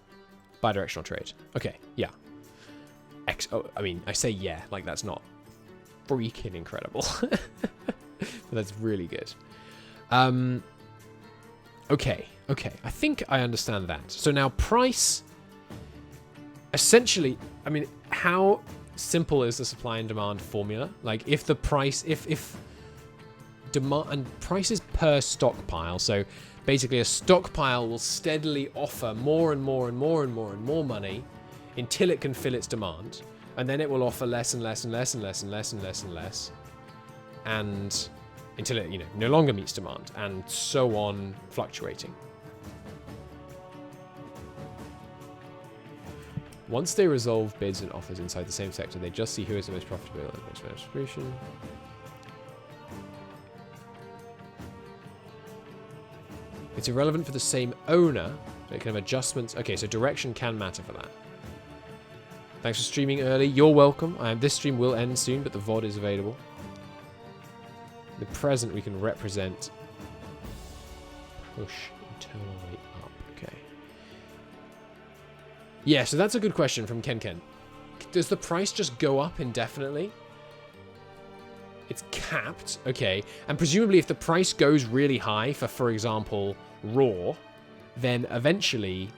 Bidirectional trade. Okay, yeah. I say yeah, like that's not freaking incredible. But that's really good. Okay. I think I understand that. So now price, essentially, I mean, how simple is the supply and demand formula? Like if the price, if demand and prices per stockpile, so basically a stockpile will steadily offer more and more and more and more and more money until it can fill its demand, and then it will offer less and less and less and less and less and less and less, and until it, no longer meets demand, and so on, fluctuating. Once they resolve bids and offers inside the same sector, they just see who is the most profitable and most distribution. It's irrelevant for the same owner, so it can have adjustments. Okay, so direction can matter for that. Thanks for streaming early. You're welcome. This stream will end soon, but the VOD is available. In the present, we can represent push internal weight up. Okay. Yeah, so that's a good question from Ken. Does the price just go up indefinitely? It's capped, okay. And presumably if the price goes really high for example, raw, then eventually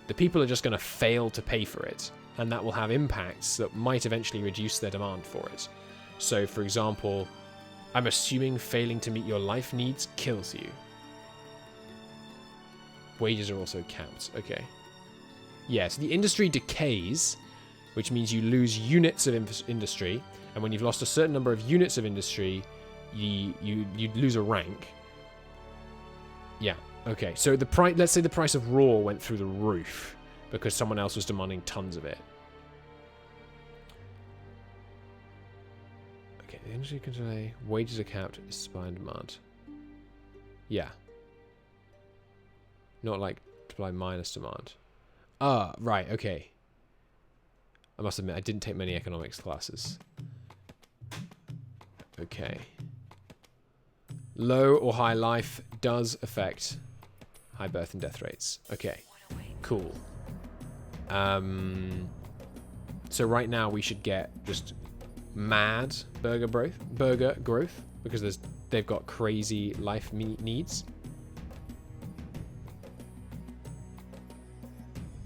the people are just going to fail to pay for it. And that will have impacts that might eventually reduce their demand for it. So, for example, I'm assuming failing to meet your life needs kills you. Wages are also capped, okay. Yeah, so the industry decays, which means you lose units of industry, and when you've lost a certain number of units of industry, you lose a rank. Yeah, okay. So the price, let's say the price of raw went through the roof because someone else was demanding tons of it. Okay, the industry can say wages are capped, supply and demand. Yeah. Not like supply minus demand. Ah, right, okay. I must admit, I didn't take many economics classes. Okay. Low or high life does affect high birth and death rates. Okay, cool. So right now we should get just mad burger growth because they've got crazy life needs.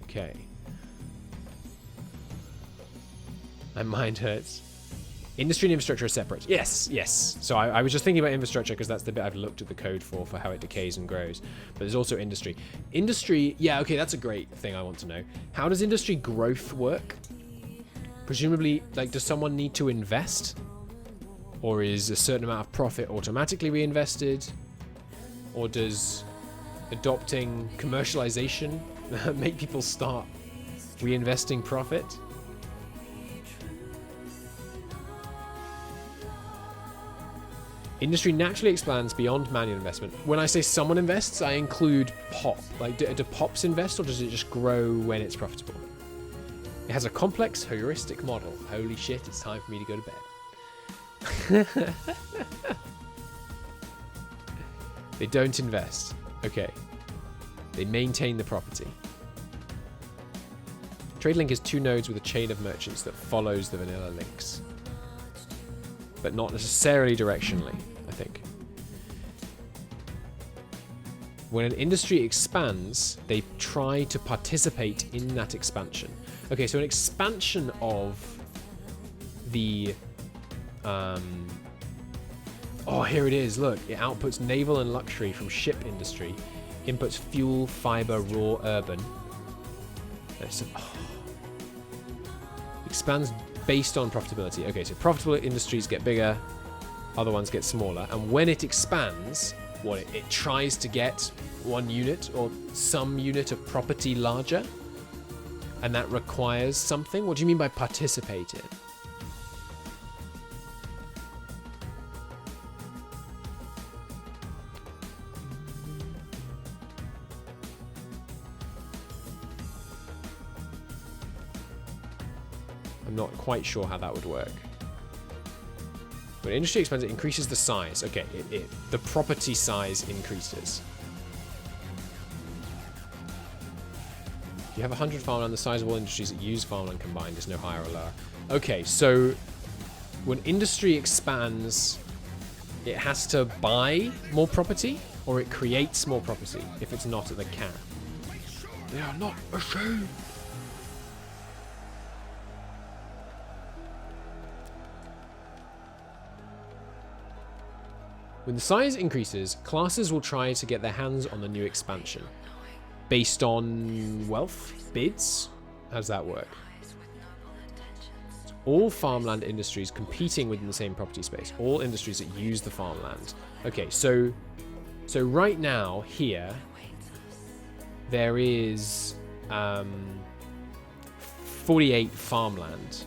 Okay. My mind hurts. Industry and infrastructure are separate. Yes. So I was just thinking about infrastructure because that's the bit I've looked at the code for how it decays and grows. But there's also industry. Industry, yeah, okay, that's a great thing I want to know. How does industry growth work? Presumably, like, does someone need to invest? Or is a certain amount of profit automatically reinvested? Or does adopting commercialization make people start reinvesting profit? Industry naturally expands beyond manual investment. When I say someone invests, I include POP. Like, do POPs invest, or does it just grow when it's profitable? It has a complex heuristic model. Holy shit, it's time for me to go to bed. They don't invest. Okay. They maintain the property. TradeLink is 2 nodes with a chain of merchants that follows the vanilla links. But not necessarily directionally, I think. When an industry expands, they try to participate in that expansion. Okay, so an expansion of the... oh, here it is. Look, it outputs naval and luxury from ship industry. Inputs fuel, fiber, raw, urban. Expands based on profitability. Okay, so profitable industries get bigger, other ones get smaller. And when it expands, what it tries to get 1 unit or some unit of property larger. And that requires something. What do you mean by participate in? I'm not quite sure how that would work. When industry expands, it increases the size. Okay, the property size increases. You have 100 farmland, the size of all industries that use farmland combined is no higher or lower. Okay, so when industry expands, it has to buy more property? or it creates more property if it's not at the cap. They are not ashamed. When the size increases, classes will try to get their hands on the new expansion. Based on wealth? Bids? How does that work? All farmland industries competing within the same property space. All industries that use the farmland. Okay, so right now, here, there is 48 farmland.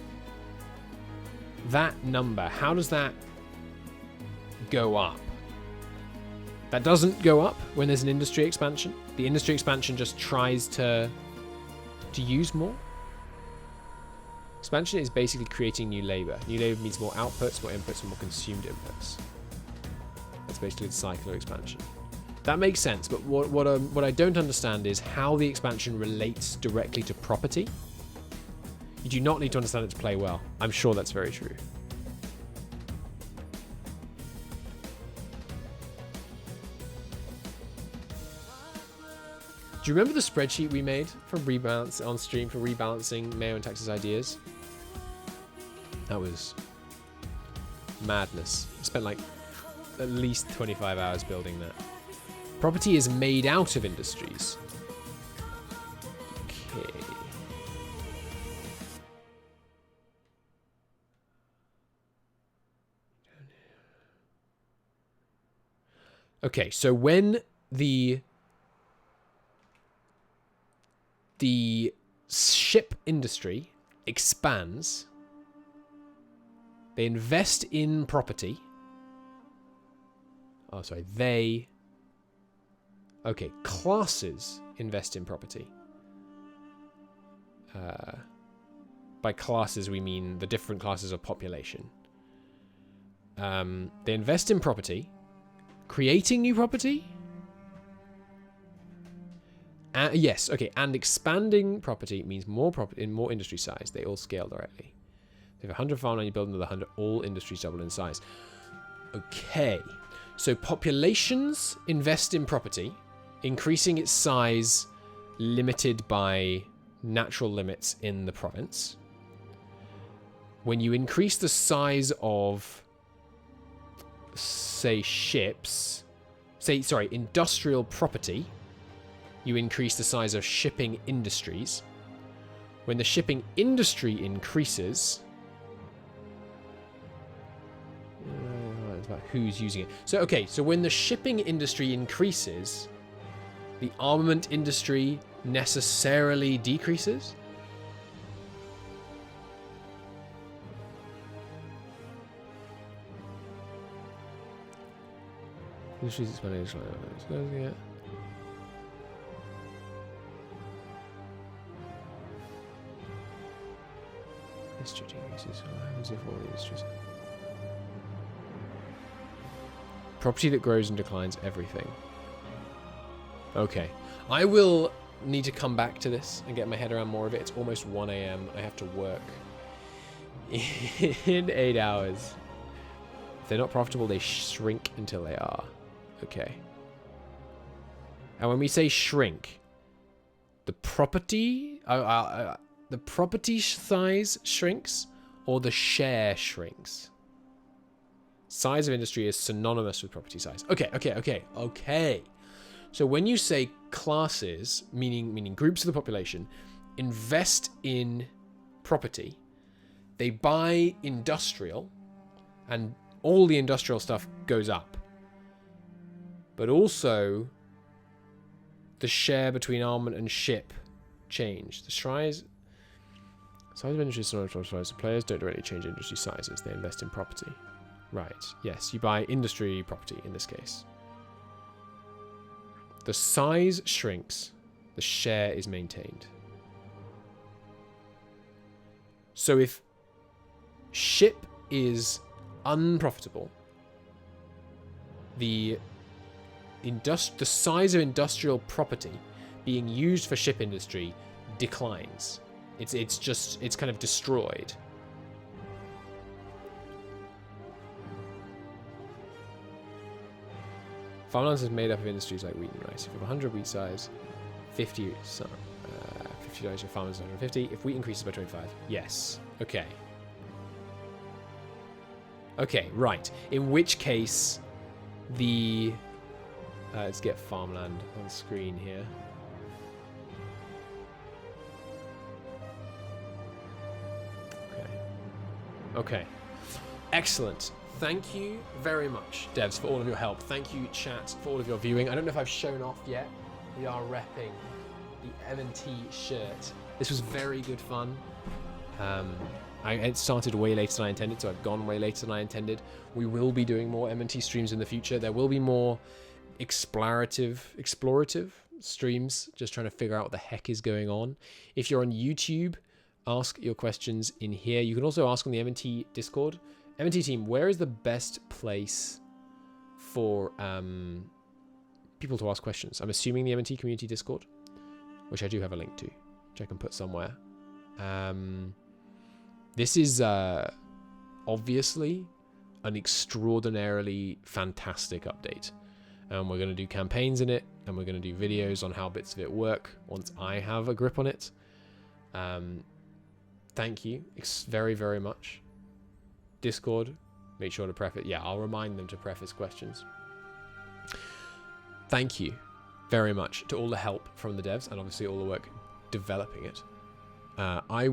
That number, how does that go up? That doesn't go up when there's an industry expansion. The industry expansion just tries to use more. Expansion is basically creating new labor. New labor means more outputs, more inputs, and more consumed inputs. That's basically the cycle of expansion. That makes sense, but what I don't understand is how the expansion relates directly to property. You do not need to understand it to play well. I'm sure that's very true. Do you remember the spreadsheet we made for rebalance on stream for rebalancing MEIOU and Texas ideas? That was madness. I spent like at least 25 hours building that. Property is made out of industries. Okay. Okay, so when the ship industry expands, they invest in property. Oh, sorry, okay, classes invest in property. By classes, we mean the different classes of population. They invest in property, creating new property. Yes, okay, and expanding property means more property in more industry size. They all scale directly. If you have 100 farmland, you build another 100, all industries double in size. Okay, so populations invest in property, increasing its size limited by natural limits in the province. When you increase the size of, say, ships, industrial property, you increase the size of shipping industries. When the shipping industry increases, it's about who's using it. So, okay, so when the shipping industry increases, the armament industry necessarily decreases? Industries expanding. Yeah. History increases. What happens if all the industries? Property that grows and declines everything. Okay. I will need to come back to this and get my head around more of it. It's almost 1 AM. I have to work in 8 hours. If they're not profitable, they shrink until they are. Okay. And when we say shrink, the property... the property size shrinks or the share shrinks? Size of industry is synonymous with property size. Okay. So when you say classes, meaning groups of the population, invest in property, they buy industrial, and all the industrial stuff goes up. But also, the share between armament and ship change. The size of industry is synonymous with size. Players don't directly change industry sizes. They invest in property. Right. Yes, you buy industry property in this case. The size shrinks. The share is maintained. So if ship is unprofitable, the size of industrial property being used for ship industry declines. It's kind of destroyed. Farmlands is made up of industries like wheat and rice. If you have 100 wheat size, 50 so, $50 your farmlands is 150. If wheat increases by 25, yes. Okay. Okay, right. In which case, the let's get farmland on screen here. Okay. Excellent. Thank you very much, devs, for all of your help. Thank you, chat, for all of your viewing. I don't know if I've shown off yet. We are repping the M&T shirt. This was very good fun. It started way later than I intended, so I've gone way later than I intended. We will be doing more M&T streams in the future. There will be more explorative streams, just trying to figure out what the heck is going on. If you're on YouTube, ask your questions in here. You can also ask on the M&T Discord. M&T team, where is the best place for people to ask questions? I'm assuming the M&T community Discord, which I do have a link to, which I can put somewhere. This is obviously an extraordinarily fantastic update. We're going to do campaigns in it, and we're going to do videos on how bits of it work once I have a grip on it. Thank you very, very much. Discord, make sure to preface. Yeah, I'll remind them to preface questions. Thank you very much to all the help from the devs and obviously all the work developing it. I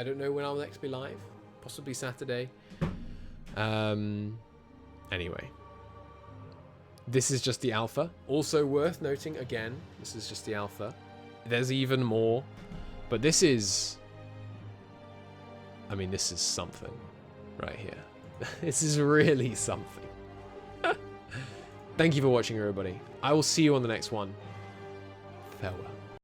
don't know when I'll next be live. Possibly Saturday. Anyway. This is just the alpha. Also worth noting again, this is just the alpha. There's even more. But this is... I mean, this is something right here. This is really something. Thank you for watching, everybody. I will see you on the next one. Farewell.